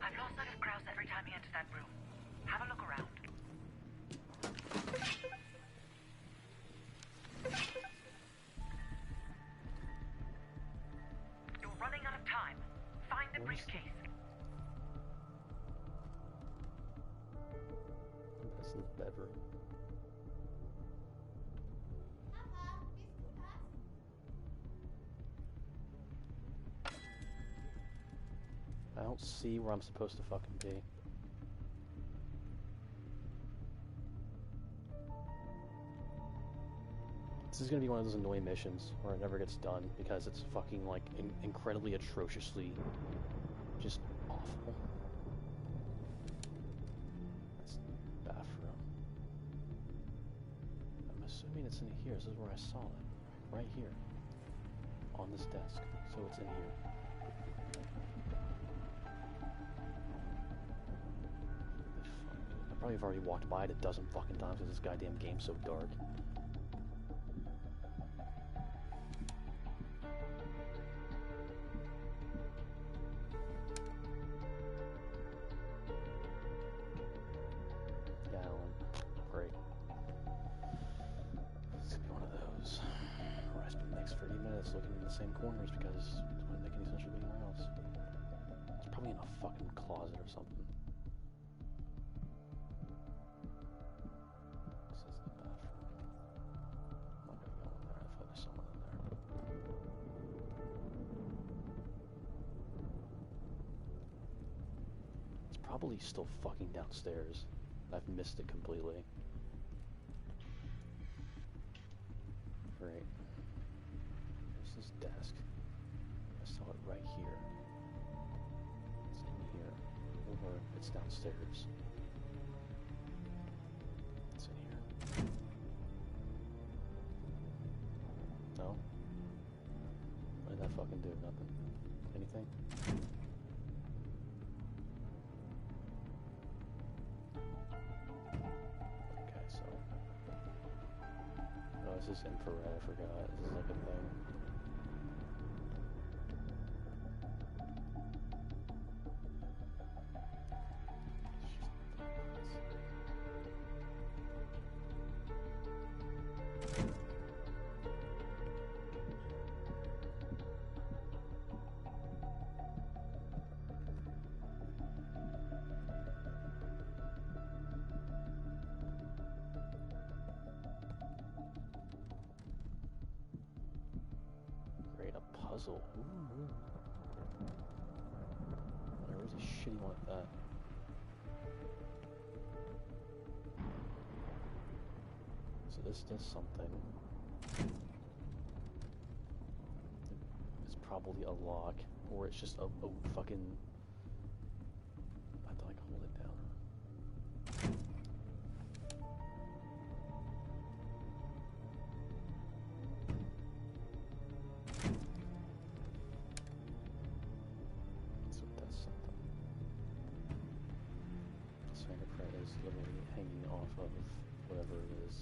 I've lost sight of Kraus every time he enters that room. Have a look around. You're running out of time. Find the briefcase. That's in the bedroom. Papa, bist du das? I don't see where I'm supposed to fucking be. This is gonna be one of those annoying missions where it never gets done because it's fucking like incredibly atrociously just awful. That's the bathroom. I'm assuming it's in here. This is where I saw it. Right here. On this desk. So it's in here. I probably have already walked by it a dozen fucking times because this goddamn game's so dark. Yeah, Alan. Great. It's gonna be one of those where I spend the next 30 minutes looking in the same corners because it wouldn't make any sense for me anywhere else. It's probably in a fucking closet or something. Probably still fucking downstairs. I've missed it completely. Great. There's this desk. I saw it right here. It's in here. Or it's downstairs. It's in here. No? Where did that fucking do? Nothing? Anything? Okay, so... Oh, this is infrared, I forgot. This is like a thing. Puzzle. Ooh. Where's a shitty one like that? So this does something. It's probably a lock, or it's just a fucking... I have to like hold it down. Hanging off of whatever it is.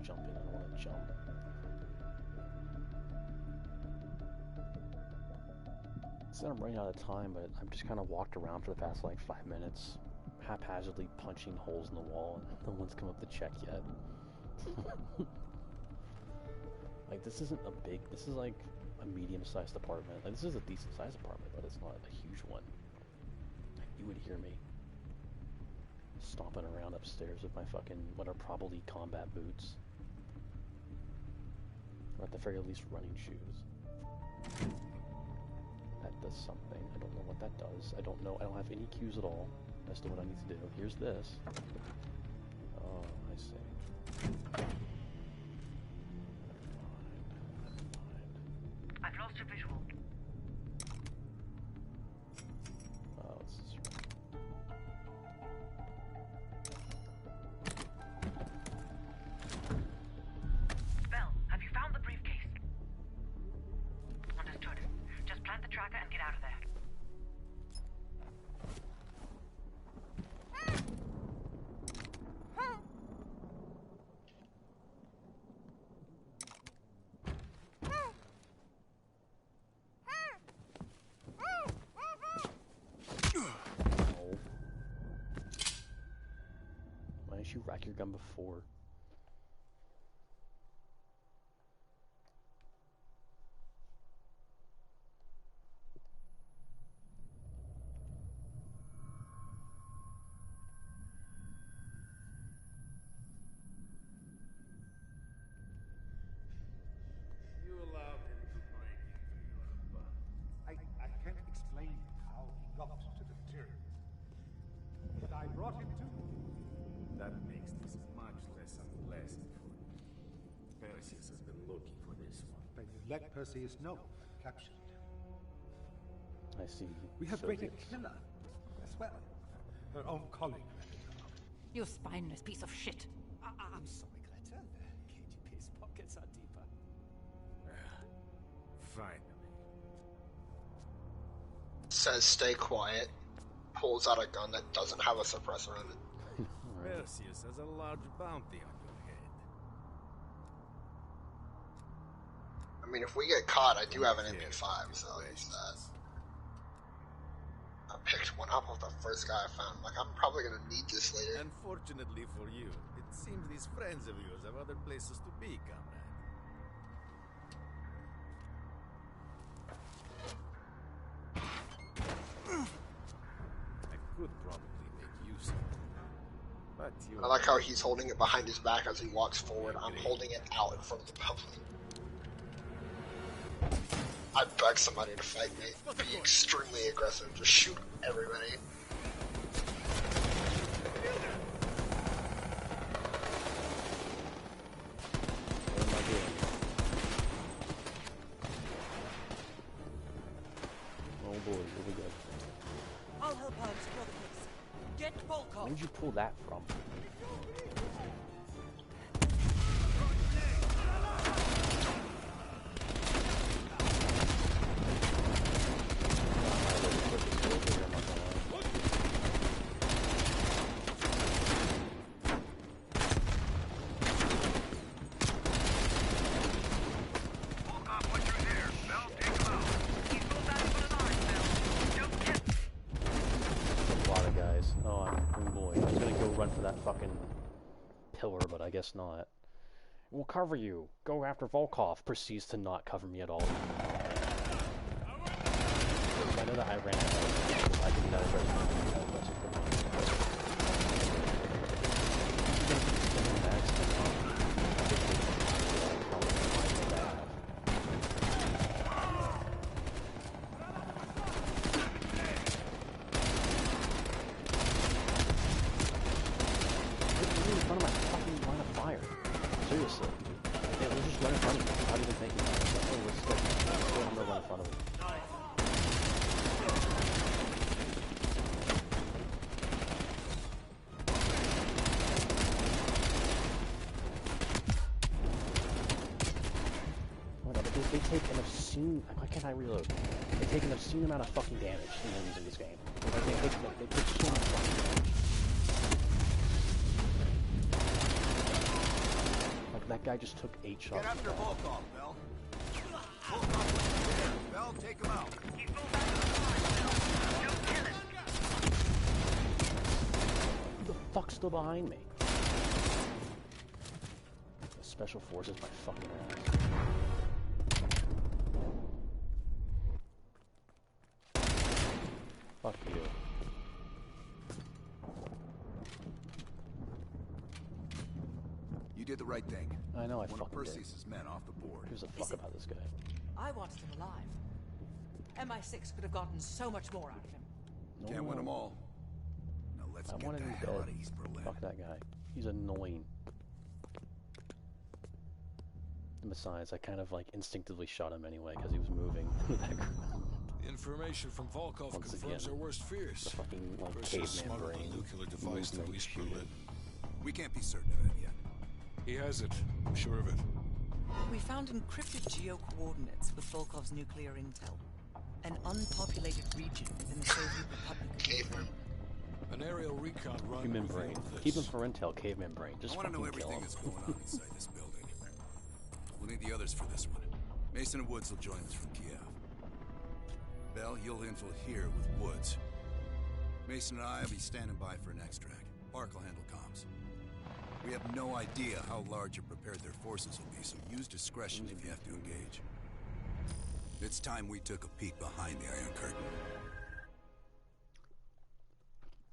Jumping, I don't want to jump. So I'm running out of time, but I've just kind of walked around for the past like 5 minutes, haphazardly punching holes in the wall, and no one's come up to check yet. Like, this isn't a big, this is like a medium-sized apartment. Like, this is a decent-sized apartment, but it's not a huge one. Like, you would hear me stomping around upstairs with my fucking, what are probably combat boots. Or at the very least, running shoes. That does something. I don't know what that does. I don't know. I don't have any cues at all as to what I need to do. Here's this. Oh, I see. I've lost your visual. Oh, this is right. Bell, have you found the briefcase? Understood. Just plant the tracker and get out of there. Why didn't you rack your gun before? You allowed him to break into your bunk. I can't explain how he got to the turret. But I brought him to. That makes this much less unpleasant for you. Perseus has been looking for this one. Then you let Perseus know. Captured. I see. We have Soviets. created a killer as well. Her own colleague. You spineless piece of shit. I'm sorry, Greta. KGP's pockets are deeper. Finally. Says stay quiet. Pulls out a gun that doesn't have a suppressor in it. Perseus has a large bounty on your head. I mean, if we get caught, I do have an MP5, so I'll use that. I picked one up of the first guy I found. Like, I'm probably gonna need this later. Unfortunately for you, it seems these friends of yours have other places to be, comrade. I could probably make use of it. But you I like how he's holding it behind his back as he walks forward. I'm holding it out in front of the public. I'd beg somebody to fight me. Be extremely aggressive. Just shoot everybody. What am I doing? Oh boy, here we go. I'll help her secure the place. Get Volkov. Where did you pull that from? I guess not. We'll cover you. Go after Volkov. Proceeds to not cover me at all. I know that I ran out of I didn't know Seriously. Yeah, we'll just run in front of him. Not even thinking about it. Oh, let's go. I'm gonna run in front of him. Whatever, they take an obscene... Why can't I reload? They take an obscene amount of fucking damage in using this game. Like, they take so much fucking damage. That guy just took 8 shots. Get after Volkov, Bell. Volkov, Bell, take him out. Who the fuck's still behind me? The Special Forces, my fucking ass. Fuck you. You did the right thing. I know I One of fucking Perseus's men off the board. Who's a fuck about this guy? I wanted him alive. MI6 could have gotten so much more out of him. Can't win them all. Now let's get wanted the him hell dead. out of East Berlin. Fuck that guy. He's annoying. And besides, I kind of like instinctively shot him anyway because he was moving in the background. The information from Volkov Once confirms again, our worst fears. the fucking like Perseus caveman smuggled brain. a nuclear device to East Berlin. We can't be certain of it yet. He has it. I'm sure of it. We found encrypted geo-coordinates with Volkov's nuclear intel. An unpopulated region within the Soviet Republic. Caveman. An aerial recon run. Human brain. Keep him for intel, caveman brain. Just I want to know fucking kill everything him. that's going on inside this building. We'll need the others for this one. Mason and Woods will join us from Kiev. Bell, you'll infill here with Woods. Mason and I will be standing by for an extract. Park will handle comms. We have no idea how large or prepared their forces will be, so use discretion if you have to engage. It's time we took a peek behind the Iron Curtain.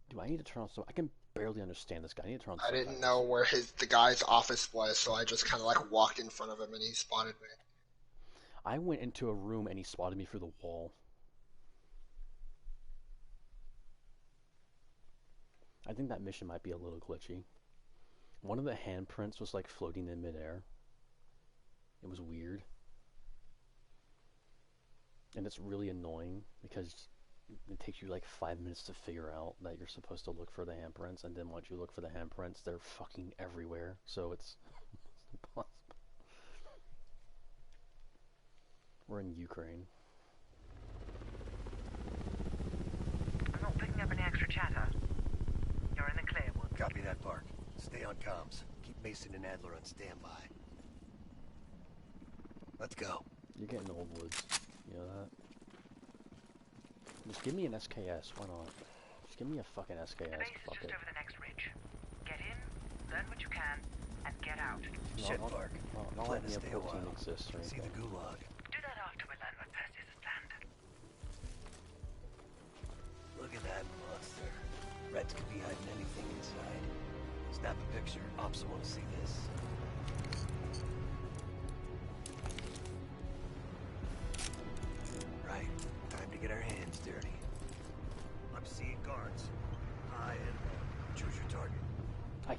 Do I need to turn on? So I can barely understand this guy. I need to turn on. I didn't know where the guy's office was, so I just kind of like walked in front of him and he spotted me. I went into a room and he spotted me through the wall. I think that mission might be a little glitchy. One of the handprints was like floating in midair. It was weird. And it's really annoying because it takes you like 5 minutes to figure out that you're supposed to look for the handprints, and then once you look for the handprints, they're fucking everywhere. So it's impossible. We're in Ukraine. I'm not picking up any extra chatter. You're in the clear, Woods. Copy that, Park. Stay on comms. Keep Mason and Adler on standby. Let's go. You're getting old, Woods. You know that? Just give me an SKS. Why not? Just give me a fucking The SKS. base is Fuck just it. over the next ridge. Get in, learn what you can, and get out. Shit, Park. Not Plan letting to the stay a protein while. exist or See the anything. gulag. Do that after we learn what Perseus has planned. Look at that monster. Reds could be hiding anything inside. Snap a picture. Ops want to see this.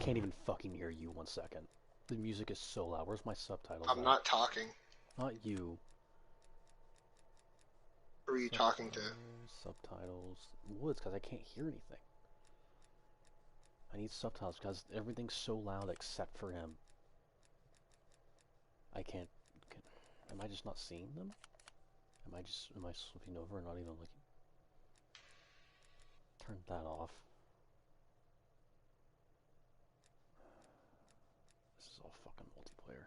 can't even fucking hear you 1 second. The music is so loud. Where's my subtitles? I'm not talking. Not you. Who are you talking to? Subtitles. Woods, because I can't hear anything. I need subtitles because everything's so loud except for him. I can't. Am I just not seeing them? Am I slipping over and not even looking? Turn that off. This is all fucking multiplayer.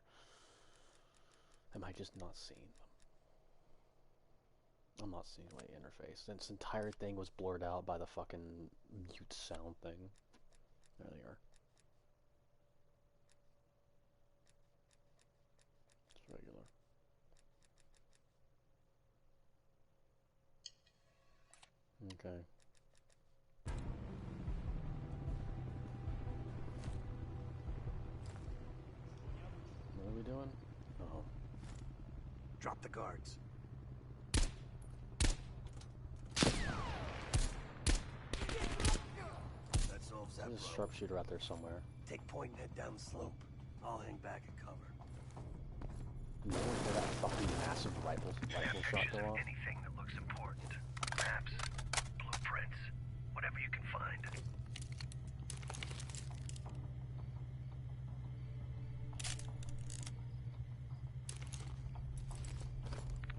Am I just not seeing them? I'm not seeing my interface. This entire thing was blurred out by the fucking mute sound thing. There they are. It's regular. Okay. What are we doing? Oh. Drop the guards. That solves that There's a problem. sharpshooter out there somewhere. Take point and head down the slope. I'll hang back and cover. No one heard that fucking massive rifle shot go off. Anything that looks important. Maps, blueprints, whatever you can find.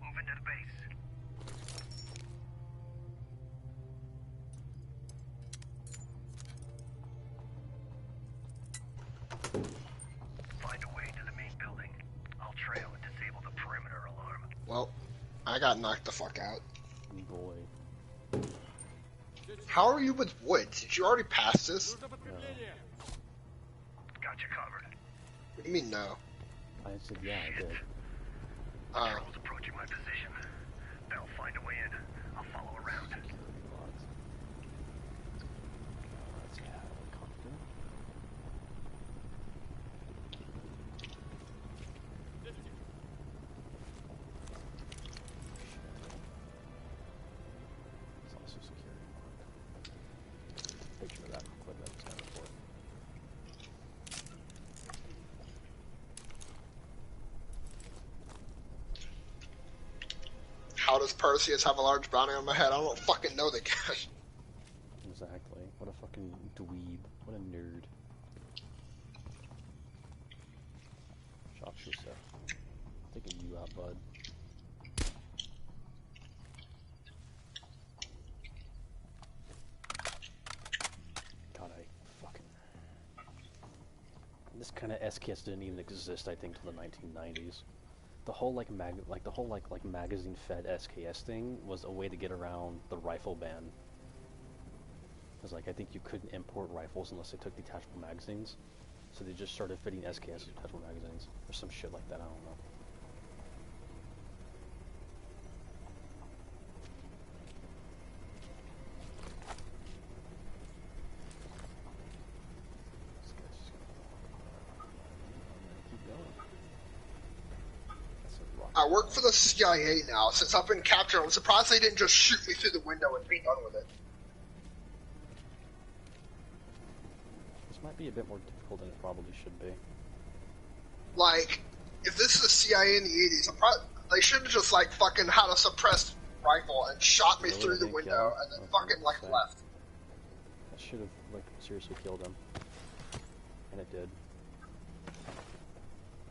Move into the base. Find a way to the main building. I'll trail and disable the perimeter alarm. Well, I got knocked the fuck out. Boy. How are you with Woods? Did you already pass this? Got you covered. What do you mean no? I said yeah, I did. Patrol's approaching my position. They'll find a way in. I'll follow around. Let's get out of the helicopter. It's also security lock. Picture of that real quick, that was kind of important. How does Perseus have a large bounty on my head? I don't fucking know the guy. Exactly. What a fucking dweeb. What a nerd. Sharpshooter. Taking you out, bud. God, I fucking... This kind of SKS didn't even exist, I think, till the 1990s. The whole like magazine fed SKS thing was a way to get around the rifle ban. Because like I think you couldn't import rifles unless they took detachable magazines, so they just started fitting SKS with detachable magazines or some shit like that. I don't know. This guy's just gonna keep going. That's a rock. I work for the CIA now. Since I've been captured, I'm surprised they didn't just shoot me through the window and be done with it. This might be a bit more difficult than it probably should be. Like, if this is the CIA in the 80s, they should have just, like, fucking had a suppressed rifle and shot me Really, through the they window killed? and then Okay, fucking, like, sad. left. That should have like seriously killed him, and it did.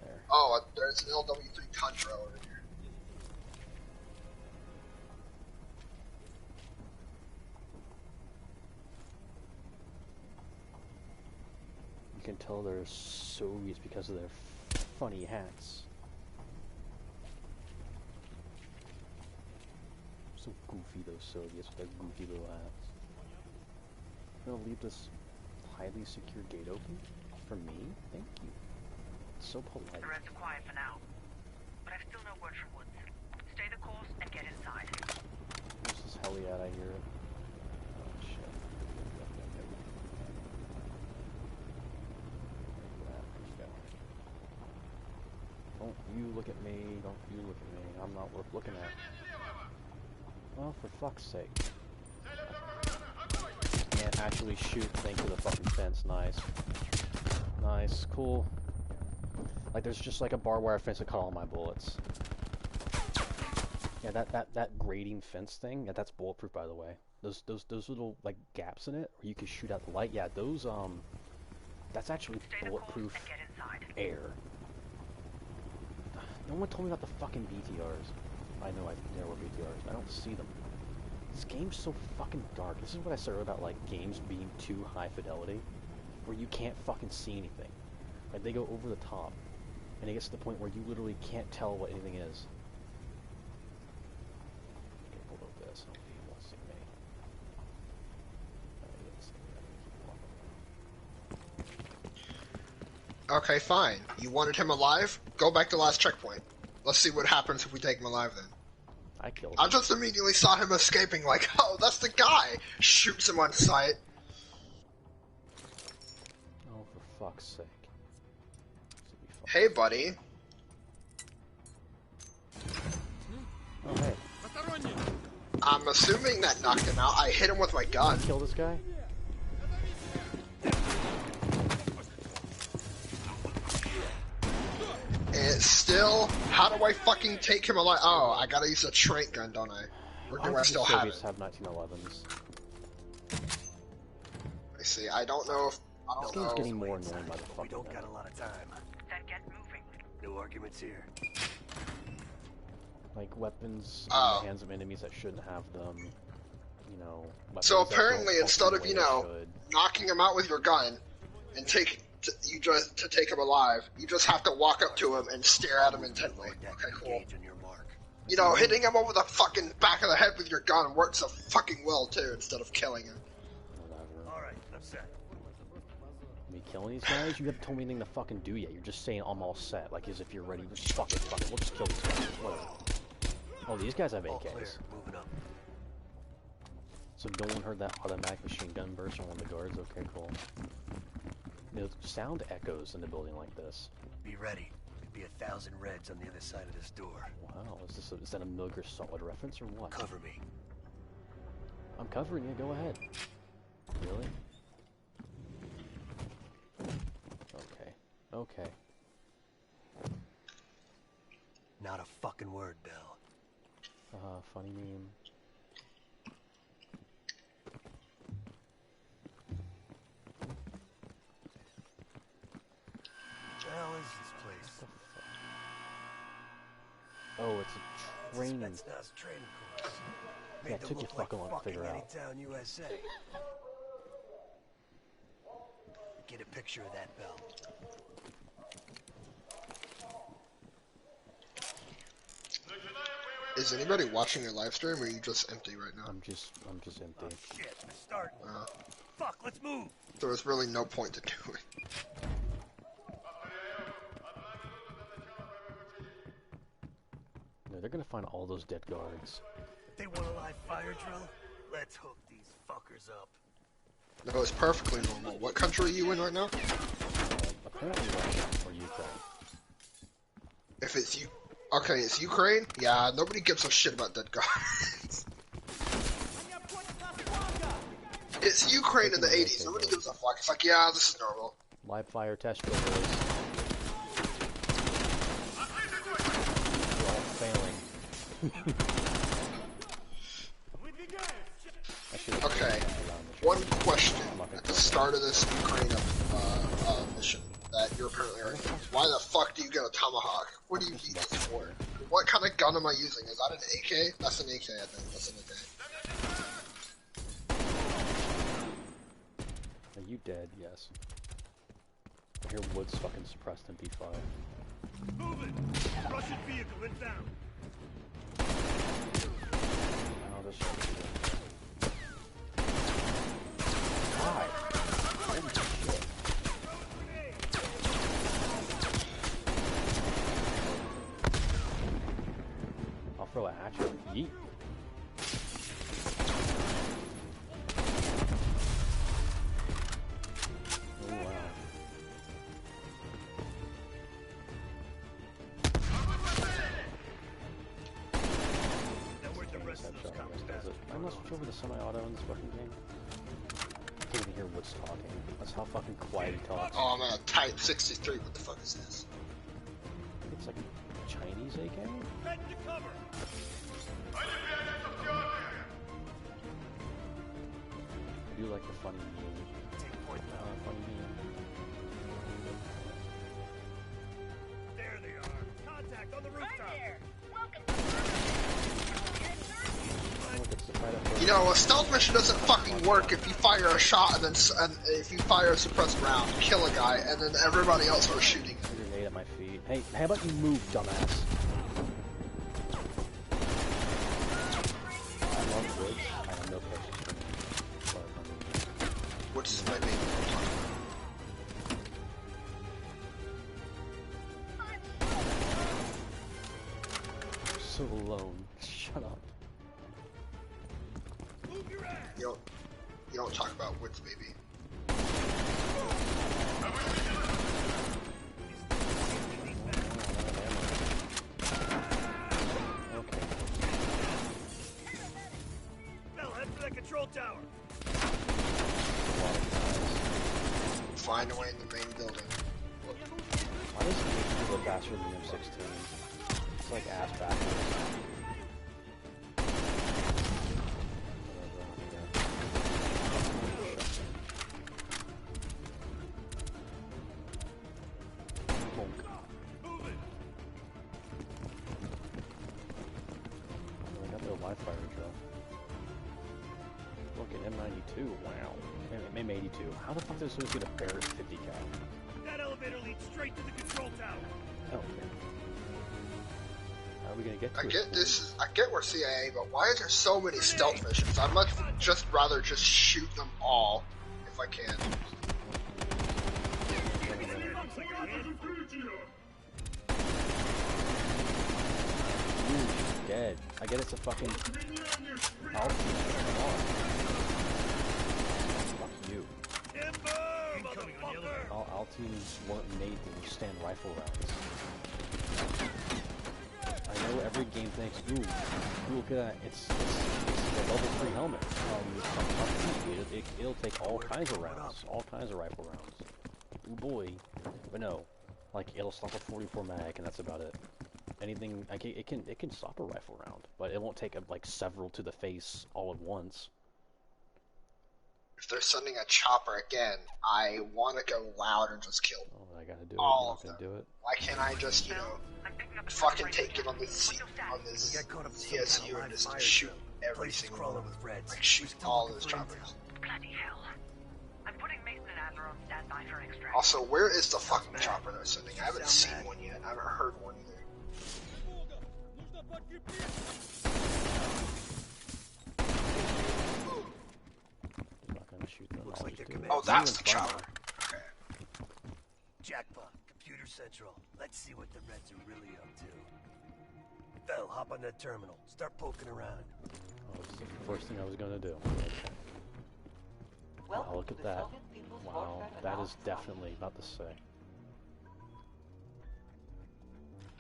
There. Oh, there's an LW3 Tundra over here. You can tell they're Soviets because of their funny hats. So goofy, those Soviets with their goofy little hats. I'm gonna leave this highly secure gate open for me? Thank you. It's so polite. The rest are quiet for now. But I've still no word from Woods. Stay the course and get inside. Where's this heli at? I hear it. Oh shit. Don't you look at me, don't you look at me. I'm not worth looking at. Oh, for fuck's sake. Can't actually shoot, thanks to the fucking fence, nice. Nice, cool. Like there's just like a barbed wire fence to cut all my bullets. Yeah, that grating fence thing, yeah, that's bulletproof by the way. Those little like gaps in it where you can shoot out the light, yeah, those that's actually bulletproof air. No one told me about the fucking BTRs. I know there were BTRs. I don't see them. This game's so fucking dark. This is what I said about like games being too high fidelity, where you can't fucking see anything. Like they go over the top, and it gets to the point where you literally can't tell what anything is. Okay, below this, hopefully he won't see me. He didn't see me. Okay, fine. You wanted him alive? Go back to last checkpoint. Let's see what happens if we take him alive then. I killed him. I just immediately saw him escaping like, oh, that's the guy! Shoots him on sight. Oh, for fuck's sake. Hey, buddy. Oh, hey. I'm assuming that knocked him out. I hit him with my gun. Kill this guy? And still, how do I fucking take him alive? Oh, I gotta use a trank gun, don't I? Or do I still have it? Have 1911s. I see. I don't know if... I This don't game's know. getting more annoying by the We fucking don't minute. got a lot of time. Then get moving. No arguments here. Like weapons Oh. in the hands of enemies that shouldn't have them. You know. So weapons that don't apparently, instead function of, the you way they know, should. knocking him out with your gun and to take him alive, you just have to walk up to him and stare at him intently. Okay, cool. You know, hitting him over the fucking back of the head with your gun works so fucking well too, instead of killing him. Alright, I'm set. Me killing these guys? You haven't told me anything to fucking do yet. You're just saying I'm all set, like as if you're ready. Just fuck it. We'll just kill these guys. Whatever. Oh, these guys have AKs. Moving up. So no one heard that automatic machine gun burst from one of the guards? Okay, cool. The sound echoes in a building like this. Be ready. Could be 1,000 Reds on the other side of this door. Wow, is that a Metal Gear Solid reference or what? Cover me. I'm covering you, go ahead. Really? Okay. Okay. Not a fucking word, Bill. Funny meme. What the hell is this place? Oh, it's a training. Spetsnaz training course. Yeah, Made it them took you look like fucking long to figure out. Anytown, USA. Get a picture of that bell. Is anybody watching your live stream, or are you just empty right now? I'm just empty. Oh, shit, we're starting. Fuck, let's move. So there's really no point to do it. No, they're gonna find all those dead guards. They want a live fire drill? Let's hook these fuckers up. No, it's perfectly normal. What country are you in right now? Apparently Russia or Ukraine. If it's you, okay, it's Ukraine. Yeah, nobody gives a shit about dead guards. It's Ukraine in the 80s. Nobody gives a fuck. It's like, yeah, this is normal. Live fire test drill boys. We're all failing. Okay, one question at the start of this Ukraine mission that you're apparently already using. Why the fuck do you get a tomahawk? What do you need this for? What kind of gun am I using? Is that an AK? That's an AK, I think. That's an AK. Are you dead? Yes. I hear Woods fucking suppressed in B5. Move it! Russian vehicle inbound! Oh, this shit. Why? Holy shit. I'll throw a hatchet. Yeet. Oh, wow. Am I not switch over to semi-auto in this fucking game? I can't even hear hear Woods talking. That's how fucking quiet he talks. Oh, I'm at Type 63. What the fuck is this? It's like a Chinese AK? Head to cover. I do like the funny meme. Funny meme. There they are. Contact on the rooftop. Right there. Welcome. You know, a stealth mission doesn't fucking work if you fire a shot and then if you fire a suppressed round, kill a guy, and then everybody else starts shooting. A grenade at my feet. Hey, how about you move, dumbass? I love Woods. I have no patience for him. Woods is my main. So alone. Shut up. You don't talk about Woods, baby. Bell, head for that control tower. Find a way in the main building. Why does it go faster than M16? It's like ass backwards. How the fuck is this supposed to get a Barrett 50 cal? That elevator leads straight to the control tower. Oh, okay. How are we gonna get to I get we're CIA, but why is there so many stealth missions? I'd much just rather just shoot them all if I can. Ooh, she's dead. I get it's a fucking All teams weren't made to withstand rifle rounds. I know every game thinks, ooh, look at that, it's a level 3 helmet. It'll take all kinds of rounds, all kinds of rifle rounds. Ooh boy. But no, like it'll stop a 44 mag and that's about it. Anything, like it can stop a rifle round, but it won't take like several to the face all at once. If they're sending a chopper again, I want to go loud and just kill Oh, I gotta do all it. of them. Do it. Why can't I just, you know, fucking take it on this CSU and just shoot every single one? Like shoot all those choppers. Bloody hell. I'm putting Mason and Adler on standby for extract. Also, where is the fucking chopper they're sending? I haven't seen one yet. I haven't heard one either. Shoot them. Looks like they're Oh, that's the chopper. Okay. Jackpot, Computer Central. Let's see what the Reds are really up to. Bell, hop on that terminal. Start poking around. Oh, this is the first thing I was gonna do. Wow, look at that. Wow, that is definitely about to say.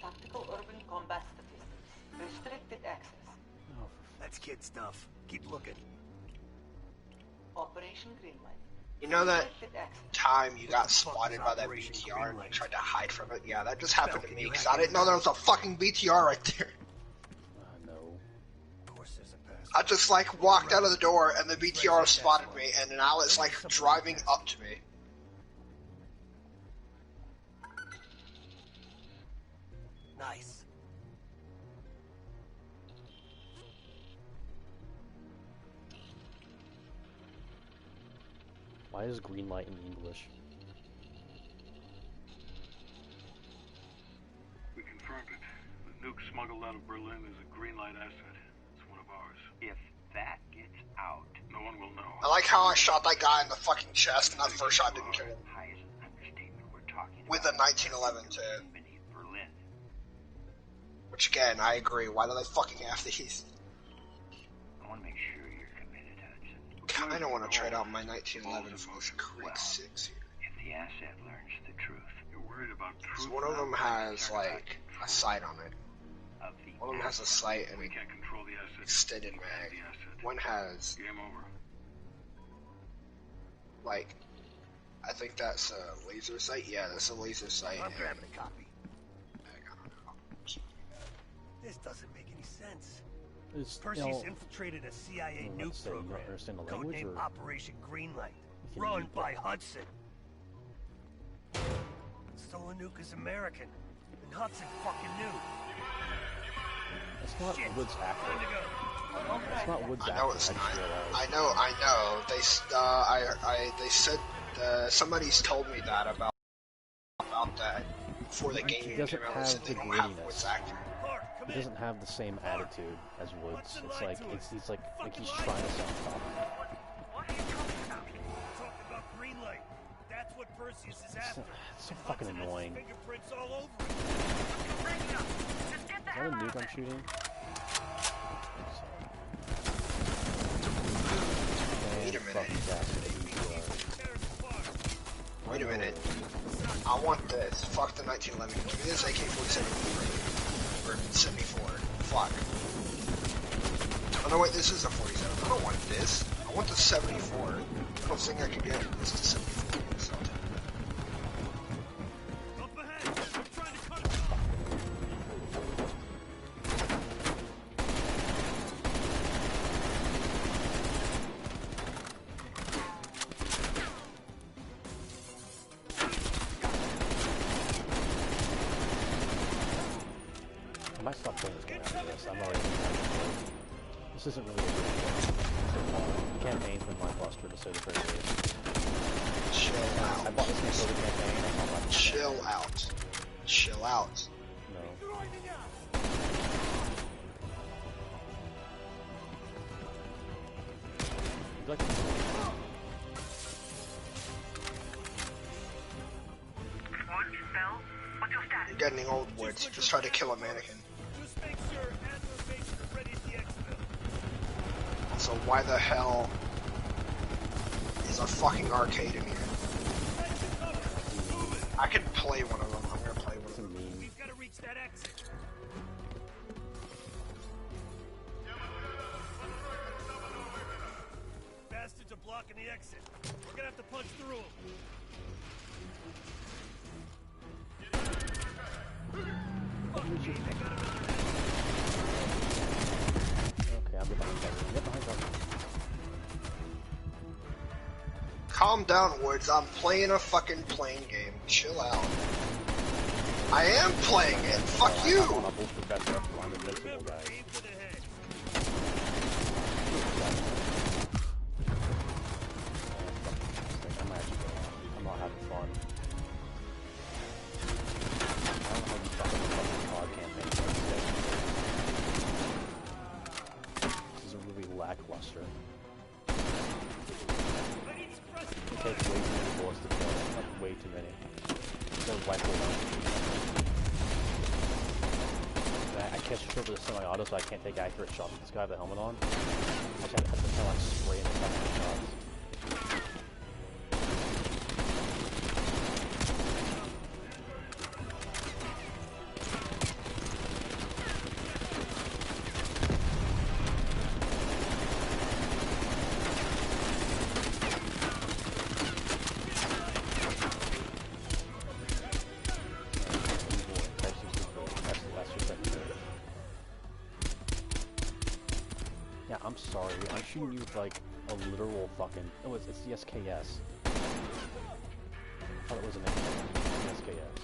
Tactical urban combat statistics. Restricted access. Oh, that's kid stuff. Keep looking. Operation Greenlight. You know that time you got spotted by that BTR and like tried to hide from it? Yeah, that just happened to me because I didn't know there was a fucking BTR right there. No. I just like walked out of the door and the BTR spotted me and now it's like driving up to me. Nice. Why is green light in English? We confirmed it. The nuke smuggled out of Berlin is a green light asset. It's one of ours. If that gets out, no one will know. I like how I shot that guy in the fucking chest and that first shot didn't kill him. With a 1911 too. Which again, I agree. Why do they fucking have these? I want to make sure you're committed, Hudson. I don't want to trade out my 1911 for Ocean Creek 6 here. If the asset learns the truth, you're worried about truth. One of them has like a sight on it. One of them has a sight and we can't control the asset. Extended mag. One has game over. like, I think that's a laser sight. Yeah, that's a laser sight. I'm grabbing a copy. This doesn't make any sense. Percy's infiltrated a CIA nuke program, codenamed Operation Greenlight, run by Hudson. Stolen nuke is American, and Hudson fucking knew. It's not Wood's actor. It's not Wood's actor. I know it's not. I know. They said somebody's told me that about that before the game came out. They said they don't have Wood's actor. He doesn't have the same attitude as Woods. It's like he's like he's trying to sound tough. What are you talking about? Talking about Greenlight. That's what Perseus is after. It's so fucking annoying. Fingerprints all over it. Is that a nuke I'm shooting? Wait a minute. Wait a minute. I want this. Fuck the 1911. Give me this AK-47 or 74. Fuck. Oh no, wait, this is a 47. I don't want this. I want the 74. The closest thing I can get is the 74. So. I might stop playing this game after this. I'm already. This isn't really a good campaign's been lackluster to say the very least. Chill out. I bought this game for the campaign. Chill out. Chill out. No. You're getting old, Woods. Just try to kill a mannequin. Just make sure Adler makes it ready to exfil. So why the hell is a fucking arcade in here? I could play one of them. I'm gonna play one of them. We've got to reach that exit. Bastards are blocking the exit. We're gonna have to punch through them. Okay, I'll get behind that. Get behind that. Calm down, Woods. I'm playing a fucking plane game. Chill out. I am playing it. Fuck you. I'm invincible, guys. I'm not having fun. I don't know how you fucking COD campaign this is really lackluster. It takes way too many bullets to kill. Like, way too many. They're rifle rounds. I can't switch over to semi-auto, so I can't take accurate shots with this guy with the helmet on. I just have to kind of like spray in the back of the shots. Yeah, I'm sorry. I'm shooting you with like a literal fucking. Oh, it's the SKS. I thought it was an SKS.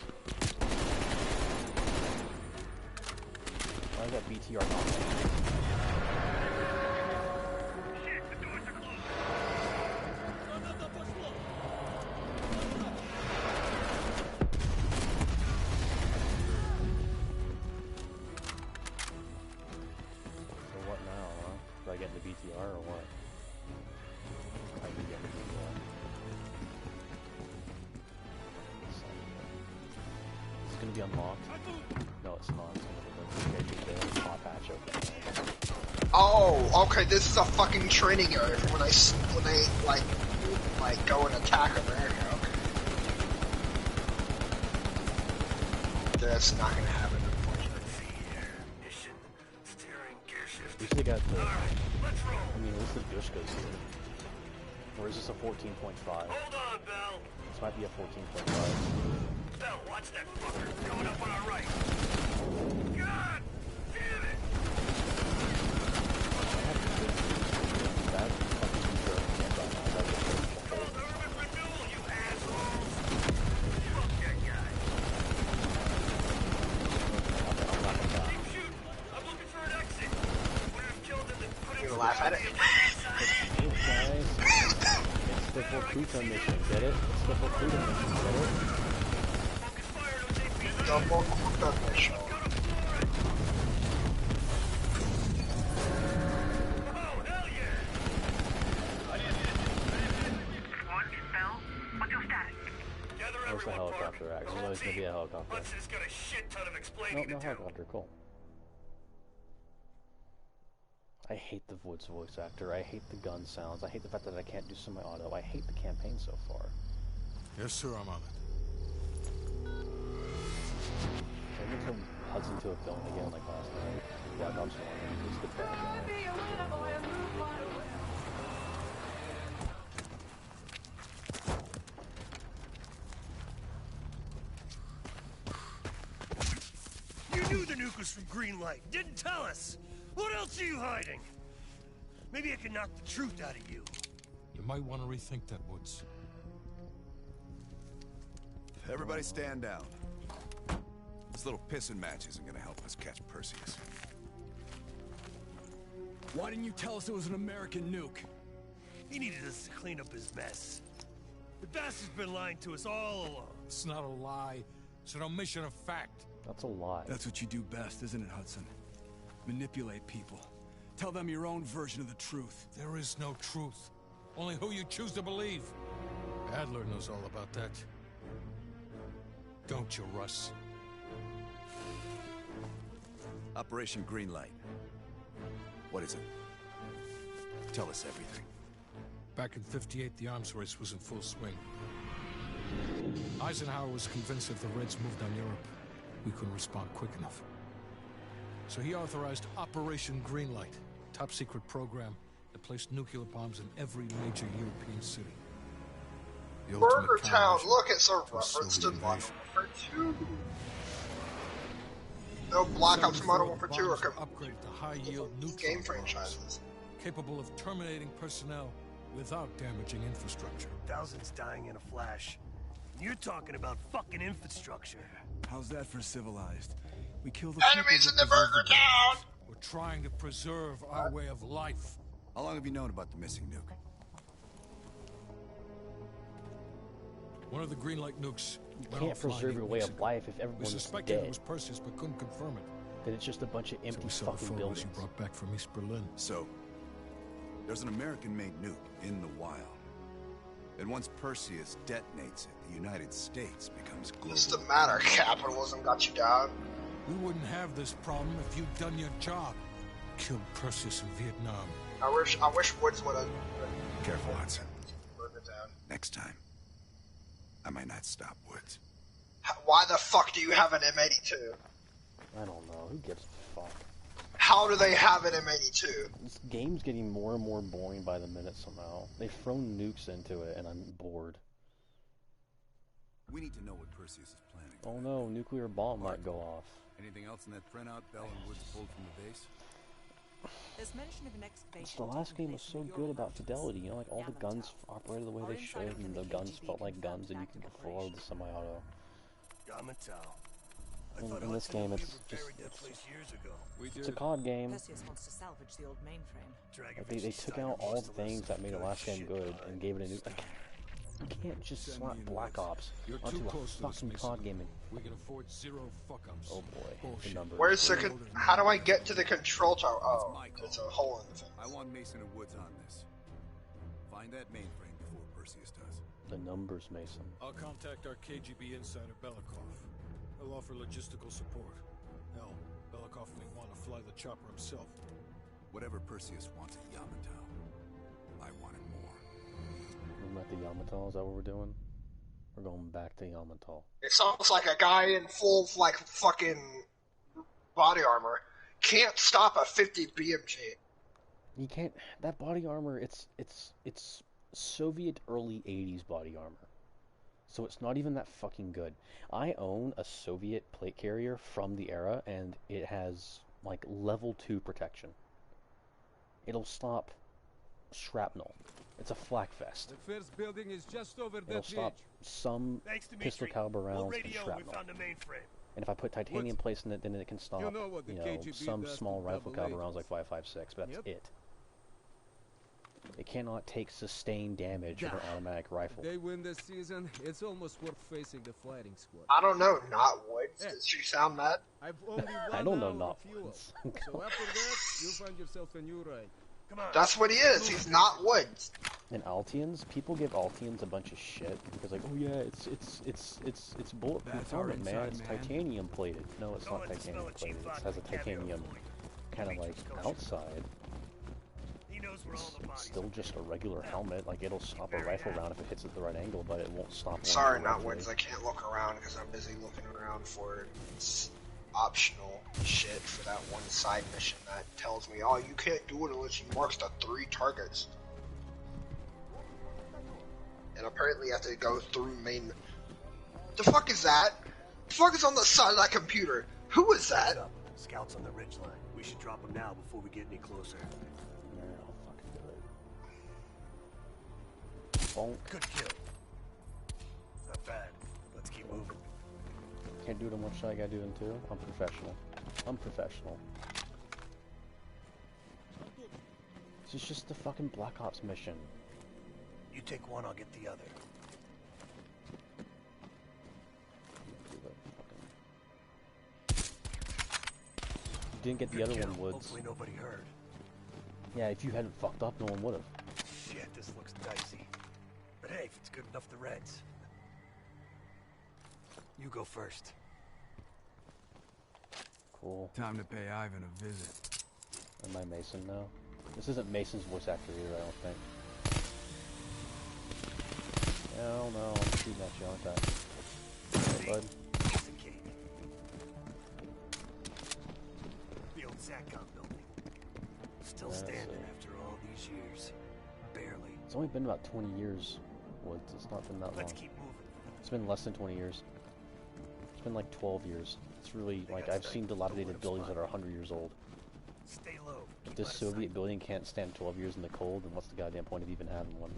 Why is that BTR not? Do I get the BTR or what? I can get the BTR. Is it gonna be unlocked? No, it's not. It's gonna be the top hatch open. Oh, okay. This is a fucking training area for when they like go and attack America. Okay. That's not gonna happen, unfortunately. At least they got the. I mean, at least the Dushkas here. Or is this a 14.5? Hold on, Bell. This might be a 14.5. Bell, watch that fucker coming up on our right. God damn it! That fucking jerk can't run out. That's a Call the urban renewal, you assholes! Fuck that guy. Keep shooting. I'm looking for an exit. When I've killed him, then put him You laugh at it? It's the Fortuita mission, get it? It's the Fortuita mission, get it? The Fortuita mission. Where's the helicopter at? There's always gonna be a helicopter. Hudson's got a shit ton of explaining No to do. helicopter, cool. I hate the Woods voice actor. I hate the gun sounds. I hate the fact that I can't do semi-auto. I hate the campaign so far. Yes, sir, I'm on it. I'm gonna turn Hudson to a villain again like last night. Black Ops 1. He's the bad guy. You knew the nuke was from Greenlight. Didn't tell us. What else are you hiding? Maybe I can knock the truth out of you. You might want to rethink that, Woods. Everybody stand down. This little pissing match isn't gonna help us catch Perseus. Why didn't you tell us it was an American nuke? He needed us to clean up his mess. The bastard's been lying to us all along. It's not a lie. It's an omission of fact. That's a lie. That's what you do best, isn't it, Hudson? Manipulate people. Tell them your own version of the truth. There is no truth. Only who you choose to believe. Adler knows all about that. Don't you, Russ? Operation Greenlight. What is it? Tell us everything. Back in '58, the arms race was in full swing. Eisenhower was convinced if the Reds moved on Europe, we couldn't respond quick enough. So he authorized Operation Greenlight, top-secret program that placed nuclear bombs in every major European city. Burger Town, look, it's a reference to Modern Warfare 2. No, Black Ops Modern Warfare 2 are upgraded to high-yield neutron game franchises. Capable of terminating personnel without damaging infrastructure. Thousands dying in a flash. You're talking about fucking infrastructure. How's that for civilized? We kill the enemies in the Burger Town! We're trying to preserve our way of life. How long have you known about the missing nuke? One of the Greenlight nukes. You can't preserve your way of life if everyone's We suspected dead. it was Perseus, but couldn't confirm it. Then it's just a bunch of empty we saw fucking photos buildings. you brought back from East Berlin. So, there's an American-made nuke in the wild. And once Perseus detonates it, the United States becomes global. What's the matter? Capitalism got you down? We wouldn't have this problem if you'd done your job. Killed Perseus in Vietnam. I wish Woods would have. Careful, Hudson. Burger Town. Next time, I might not stop Woods. Why the fuck do you have an M82? I don't know. Who gives a fuck? How do they have an M82? This game's getting more and more boring by the minute somehow. They've thrown nukes into it, and I'm bored. We need to know what Perseus is planning. Oh no, nuclear bomb might go off. Anything else in that printout Bell and Woods pulled from the base? There's mention of an excavation. The last game was so good about fidelity, you know, like all the guns operated the way they should, and the guns felt like guns, and you could control the semi-auto. In this game, it's just it's a COD game. Perseus wants to salvage the old mainframe. Like they took out all the things that made the last game good and gave it a new. Like, you can't just slap Black Ops onto a fucking COD game. We can afford zero fuck-ups. Oh boy, the numbers. Where's the how do I get to the control tower? Oh, it's a hole in the fence. I want Mason and Woods on this. Find that mainframe before Perseus does. The numbers, Mason. I'll contact our KGB insider Belikov. He'll offer logistical support. Hell, Belikov may want to fly the chopper himself. Whatever Perseus wants at Yamato, I want it more. We're at the Yamato, is that what we're doing? We're going back to Yamato. It sounds like a guy in full, like, fucking body armor can't stop a 50 BMG. You can't. That body armor, it's Soviet early 80s body armor. So it's not even that fucking good. I own a Soviet plate carrier from the era, and it has, like, level 2 protection. It'll stop shrapnel. It's a flak vest. The first building is just over It'll stop some pistol caliber rounds and shrapnel. And if I put titanium plates in it, then it can stop, you know, some small rifle caliber rounds like 5.56, but that's it. It cannot take sustained damage of an automatic rifle. If they win this season, it's almost worth facing the fighting squad. I don't know, not Woods. Does she sound mad? I've only I don't know, not Woods. So after that, you'll find yourself a new ride. Come on. That's what he is. He's not Woods. And Altians, people give Altians a bunch of shit because like, oh yeah, it's bulletproof helmet, man. It's titanium plated. No, it's not titanium plated. It has a titanium kind of like outside. It's still just a regular helmet. Like, it'll stop a rifle round if it hits at the right angle, but it won't stop one. Sorry, not Woods. I can't look around because I'm busy looking around for optional shit for that one side mission that tells me, oh, you can't do it unless you mark the 3 targets. And apparently you have to go through main... The fuck is that? The fuck is on the side of that computer? Who is that? Scouts on the ridgeline. We should drop them now before we get any closer. Yeah, I'll fucking do it. Bonk. Good kill. Not bad. Let's keep moving. Can't do it in one shot, I gotta do it in 2. I'm professional. I'm professional. This is just the fucking Black Ops mission. You take one, I'll get the other. You didn't get the other one, Woods. Hopefully nobody heard. Yeah, if you hadn't fucked up, no one would've. Shit, this looks dicey. But hey, if it's good enough, the Reds. You go first. Cool. Time to pay Ivan a visit. Am I Mason now? This isn't Mason's voice actor either, I don't think. Hell no, I'm shooting at you, aren't I? Hey, bud. The old SATCOM building. Still standing after all these years. Barely. It's only been about 20 years, Woods. It's not been that long. Let's keep moving. It's been less than 20 years. It's been like 12 years. It's really, like, I've seen dilapidated buildings that are 100 years old. Stay low. If this Soviet building can't stand 12 years in the cold, then what's the goddamn point of even having one?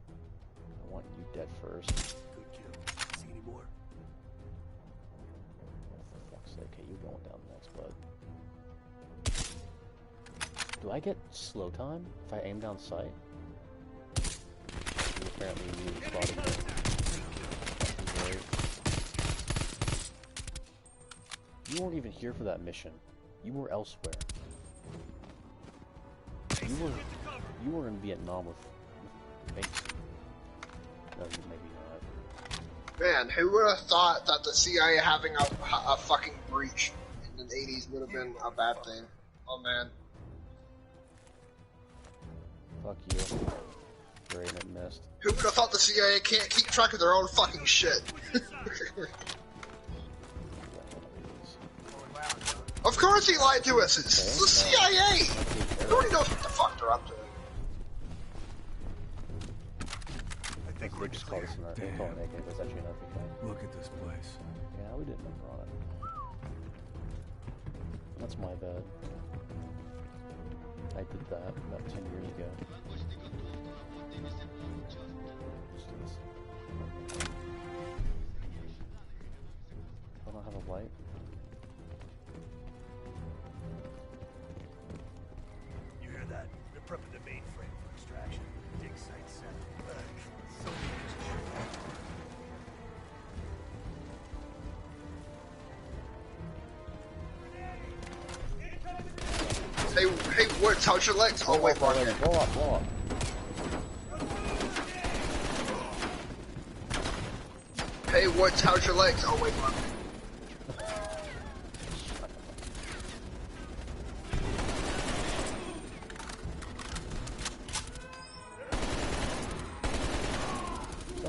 I want you dead first. Good kill. See any more? Oh, for fuck's sake. Okay, you're going down next, bud. Do I get slow time if I aim down sight? You apparently need spotted me. You weren't even here for that mission. You were elsewhere. You were in Vietnam with Mason. No, maybe not. Man, who would have thought that the CIA having a fucking breach in the 80s would have been a bad thing? Oh man. Fuck you. Great, it missed. Who would have thought the CIA can't keep track of their own fucking shit? Of course he lied to us! It's the CIA! Nobody knows what the fuck they're up to. I think we're just close enough. That's actually enough. Look at this place. Yeah, we didn't remember on it. That's my bad. I did that about 10 years ago. I don't have a light. You hear that? They're prepping the mainframe for extraction. Dig site set. Hey, Woods, how's your legs? Oh, wait, blow up. Hey, Woods, how's your legs? Oh, wait, fuck.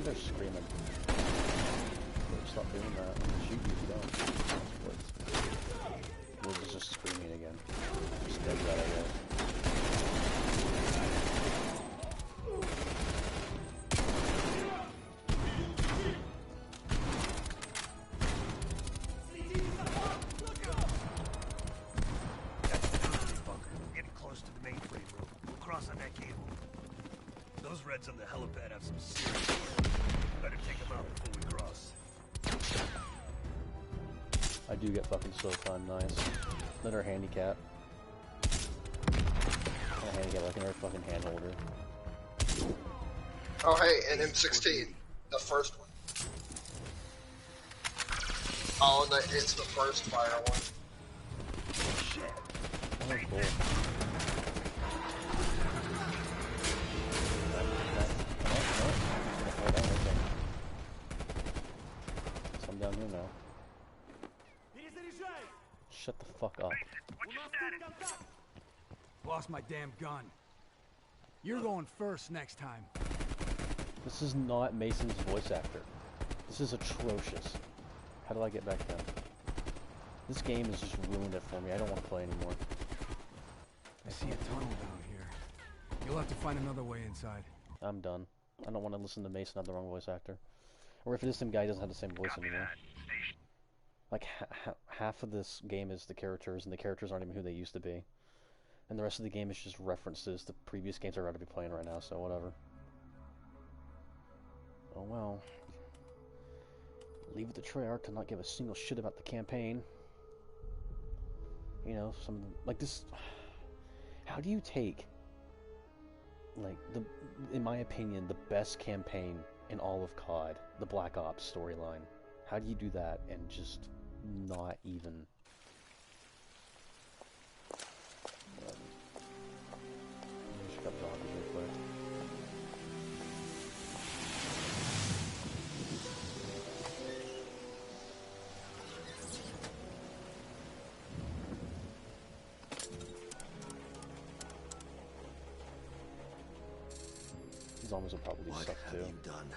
They're screaming. Stop doing that. I'm gonna shoot you if you don't. Woods is just screaming again. Just dead right, I guess. Reds on the helipad have some serious work. Better take them out before we cross. I do get fucking slow time, nice. Let her handicap. Not handicap, I can her fucking hand holder. Oh hey, an M16. The first one. Oh, no, it's the first fire one. Shit. Oh, cool. I'm down here now. Shut the fuck up. Lost my damn gun. You're going first next time. This is not Mason's voice actor. This is atrocious. How do I get back down? This game has just ruined it for me. I don't want to play anymore. I see a tunnel down here. You'll have to find another way inside. I'm done. I don't want to listen to Mason have the wrong voice actor. Or if it is some guy, he doesn't have the same voice anymore. Like, half of this game is the characters, and the characters aren't even who they used to be. And the rest of the game is just references to previous games I'd rather be playing right now, so whatever. Oh well. Leave it to Treyarch to not give a single shit about the campaign. You know, some of them, like this. How do you take, like, in my opinion, the best campaign in all of COD, the Black Ops storyline? How do you do that and just not even? Just got zombies real quick. Zombies will probably suck too.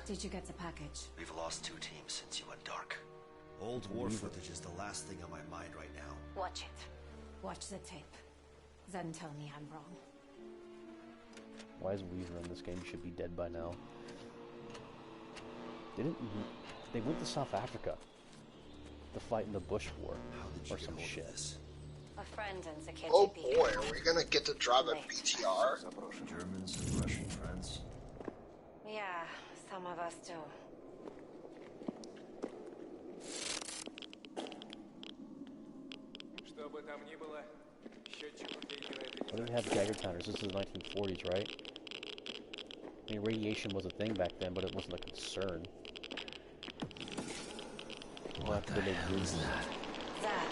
Did you get the package? We've lost 2 teams since you went dark. Old war footage is the last thing on my mind right now. Watch it. Watch the tape. Then tell me I'm wrong. Why is Weaver in this game? You should be dead by now. They went to South Africa to fight in the Bush War or some shit. A friend in the KGB. Oh boy, are we gonna get to drive a BTR? Germans and Russian friends. Yeah, some of us do. Why do we have Geiger counters? This is the 1940s, right? I mean, radiation was a thing back then, but it wasn't a concern. What the hell is that? That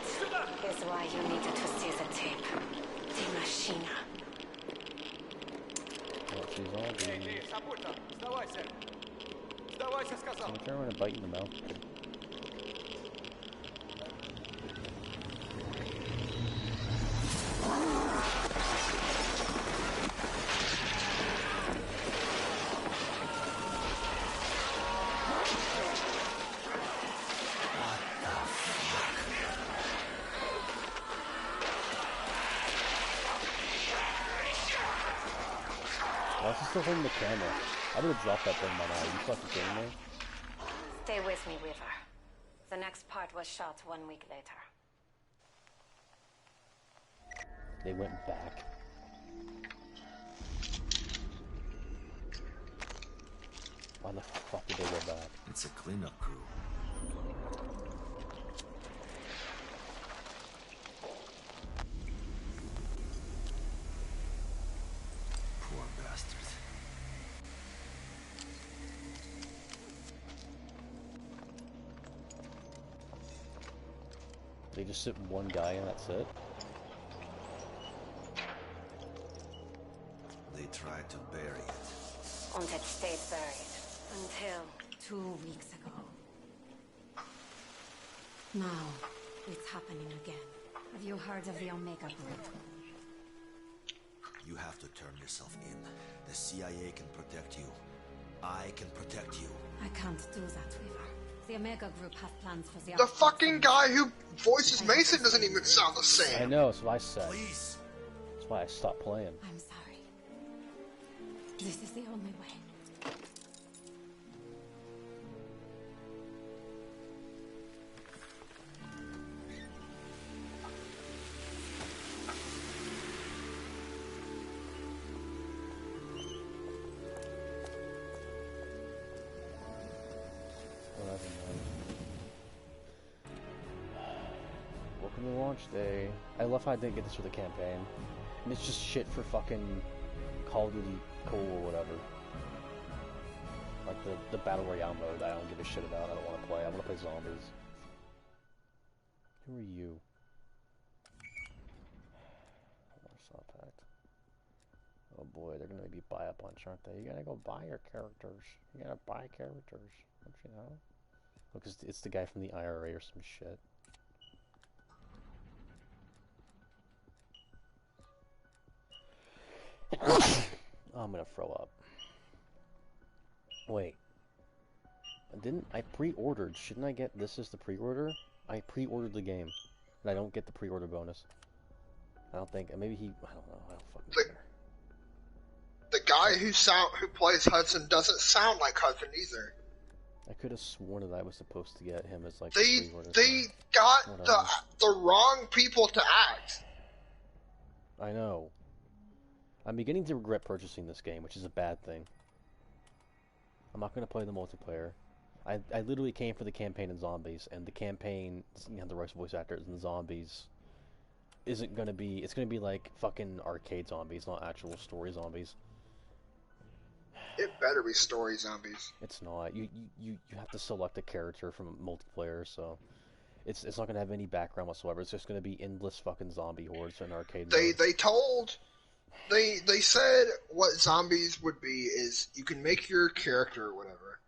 is why you needed to see the tape. The machine. What she's all doing. Can you turn around and bite in the mouth? Why is he still holding the camera? I would have dropped that thing by now. Are you fucking kidding me? Stay with me, Weaver. The next part was shot 1 week later. They went back. Why the fuck did they go back? It's a cleanup crew. Poor bastards. They just sit one guy and that's it? They tried to bury it. And it stayed buried. Until 2 weeks ago. Now, it's happening again. Have you heard of the Omega Group? You have to turn yourself in. The CIA can protect you. I can protect you. I can't do that, Weaver. The Omega Group have plans for the... The fucking guy who voices Mason doesn't even sound the same. I know, that's what I said. Please. That's why I stopped playing. I'm sorry. This is the only way. Welcome to launch day. I love how I didn't get this for the campaign. And it's just shit for fucking Call of Duty Cool or whatever. Like the Battle Royale mode I don't give a shit about. I don't want to play. I want to play zombies. Who are you? Warsaw Pact. Oh boy, they're gonna be buy a bunch, aren't they? You gotta go buy your characters. You gotta buy characters. Don't you know? Look, it's the guy from the IRA or some shit. Oh, I'm gonna throw up. Wait. Didn't I pre-ordered? Shouldn't I get this as the pre-order? I pre-ordered the game, and I don't get the pre-order bonus. I don't think. Maybe he. I don't know. I don't fucking care. The guy who plays Hudson doesn't sound like Hudson either. I could have sworn that I was supposed to get him as like they got the wrong people to act. I know. I'm beginning to regret purchasing this game, which is a bad thing. I'm not going to play the multiplayer. I literally came for the campaign and zombies, and the campaign, you know, the right voice actors and the zombies isn't going to be, it's going to be like fucking arcade zombies, not actual story zombies. It better be story zombies. It's not. You have to select a character from multiplayer, so it's not going to have any background whatsoever. It's just going to be endless fucking zombie hordes in arcade mode. They said what zombies would be is you can make your character or whatever,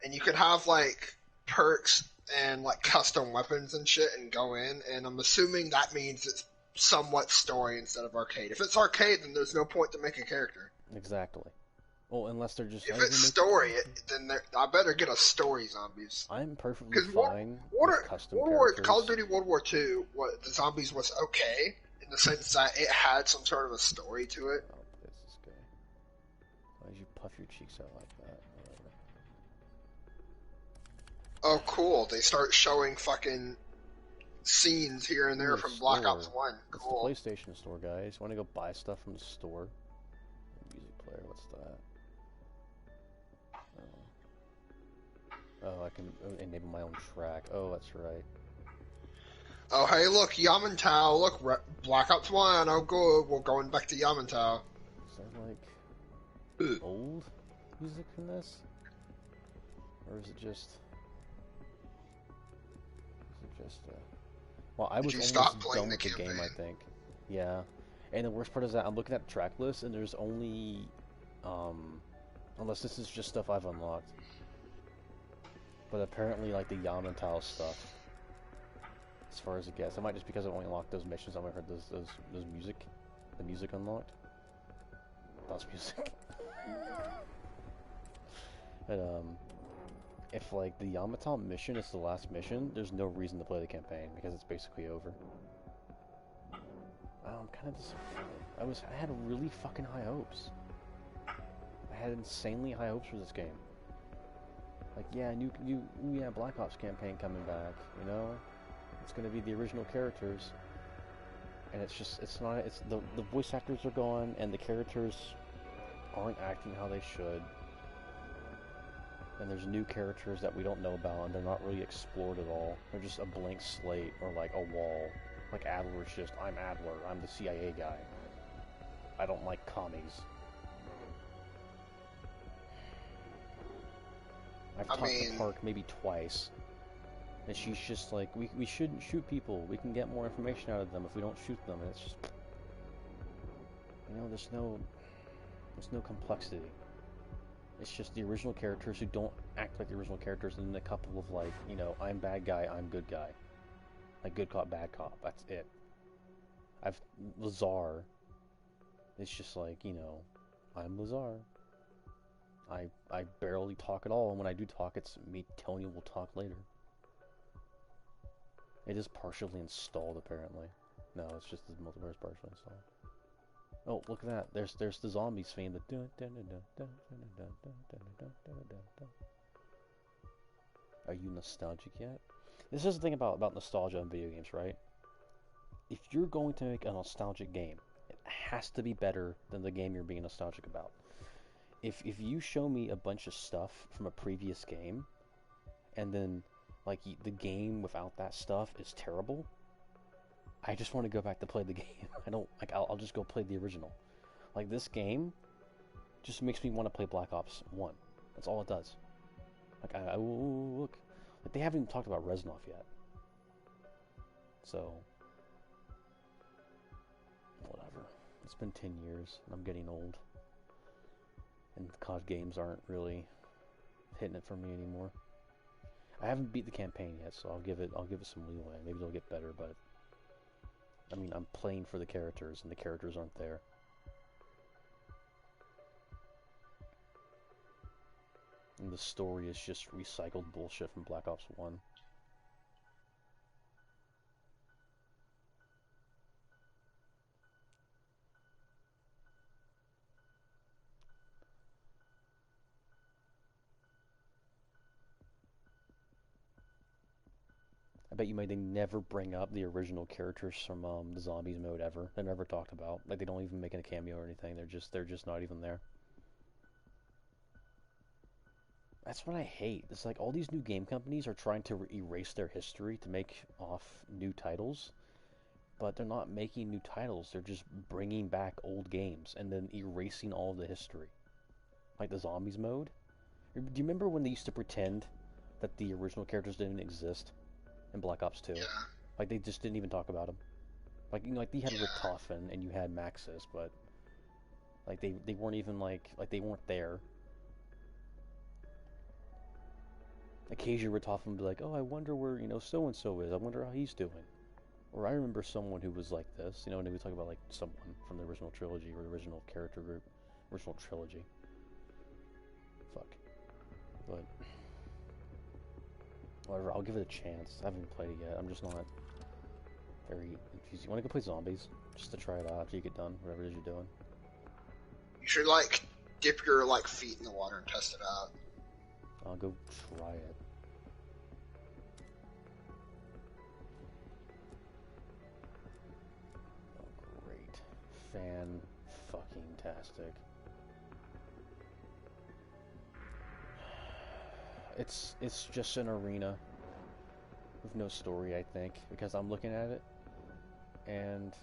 and you could have like perks and like custom weapons and shit and go in, and I'm assuming that means it's somewhat story instead of arcade. If it's arcade, then there's no point to make a character. Exactly. Well, unless they're just... If it's story, then I better get a story zombies. I'm perfectly fine with custom characters. Call of Duty World War II, the zombies was okay, in the sense that it had some sort of a story to it. Oh, this is good. Why did you puff your cheeks out like that? Oh, cool. They start showing fucking scenes here and there from Black Ops 1. Cool. It's the PlayStation Store, guys. Want to go buy stuff from the store? Music player, what's that? Oh, I can enable my own track. Oh, that's right. Oh, hey, look, Yamantau. Look, Black Ops 1. Oh, good. We're going back to Yamantau. Is that like old music from this? Or is it just... Well, I was almost done with the game, I think. Yeah. And the worst part is that I'm looking at the track list, and there's only... unless this is just stuff I've unlocked. But apparently, like, the Yamantau stuff, as far as it gets. It might just because I only unlocked those missions, I might have heard those music. The music unlocked. That's music. And, if, like, the Yamantau mission is the last mission, there's no reason to play the campaign, because it's basically over. I'm kind of disappointed. I had really fucking high hopes. I had insanely high hopes for this game. Like, yeah, yeah, Black Ops campaign coming back, you know? It's gonna be the original characters. And it's just, it's not, it's, the voice actors are gone, and the characters aren't acting how they should. And there's new characters that we don't know about, and they're not really explored at all. They're just a blank slate, or like a wall. Like Adler's just, I'm Adler, I'm the CIA guy. I don't like commies. I've talked to Park maybe twice, and she's just like, we shouldn't shoot people. We can get more information out of them if we don't shoot them. And it's just, you know, there's no complexity. It's just the original characters who don't act like the original characters, and then a couple of like, you know, I'm bad guy, I'm good guy, like good cop, bad cop. That's it. Lazar. It's just like, you know, I'm Lazar. I barely talk at all, and when I do talk, it's me telling you we'll talk later. It is partially installed, apparently. No, it's just the multiplayer is partially installed. Oh, look at that. There's the zombies theme. Are you nostalgic yet? This is the thing about nostalgia in video games, right? If you're going to make a nostalgic game, it has to be better than the game you're being nostalgic about. If you show me a bunch of stuff from a previous game, and then like the game without that stuff is terrible, I just want to go back to play the game. I don't like. I'll just go play the original. Like this game, just makes me want to play Black Ops 1. That's all it does. Like I look, like they haven't even talked about Reznov yet. So whatever. It's been 10 years, and I'm getting old, and the COD games aren't really hitting it for me anymore. I haven't beat the campaign yet, so I'll give it some leeway. Maybe it'll get better, but I mean, I'm playing for the characters, and the characters aren't there. And the story is just recycled bullshit from Black Ops 1. I bet you they never bring up the original characters from the Zombies mode ever. They're never talked about. Like they don't even make a cameo or anything. They're just not even there. That's what I hate. It's like all these new game companies are trying to erase their history to make off new titles, but they're not making new titles. They're just bringing back old games and then erasing all of the history. Like the Zombies mode. Do you remember when they used to pretend that the original characters didn't exist in Black Ops 2? Yeah. Like they just didn't even talk about them. Like you like you had Richtofen and you had Maxis, but like they weren't even like they weren't there. Occasionally Richtofen would be like, "Oh, I wonder where so and so is. I wonder how he's doing." Or I remember someone who was like this, and they would talk about like someone from the original trilogy or the original character group, original trilogy. Fuck. But whatever, I'll give it a chance. I haven't played it yet. I'm just not very enthusiastic. You want to go play Zombies? Just to try it out after you get done, whatever it is you're doing. You should, dip your, feet in the water and test it out. I'll go try it. Oh, great. Fan-fucking-tastic. It's just an arena with no story, I think, because I'm looking at it and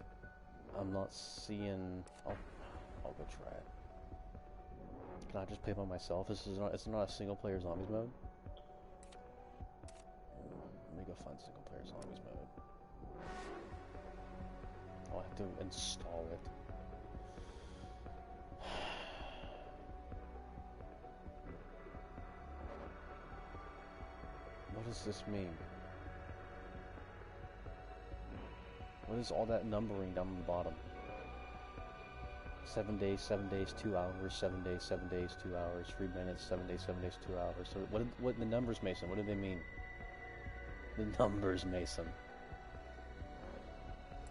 I'm not seeing. I'll go try it. Can I just play by myself? It's not a single player Zombies mode. Let me go find single player Zombies mode. I'll have to install it. What does this mean? What is all that numbering down the bottom? 7 days, 7 days, 2 hours, 7 days, 7 days, 2 hours, 3 minutes, 7 days, 7 days, 2 hours. So what the numbers, Mason? What do they mean? The numbers, Mason.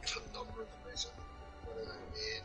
The numbers, Mason. What do they mean?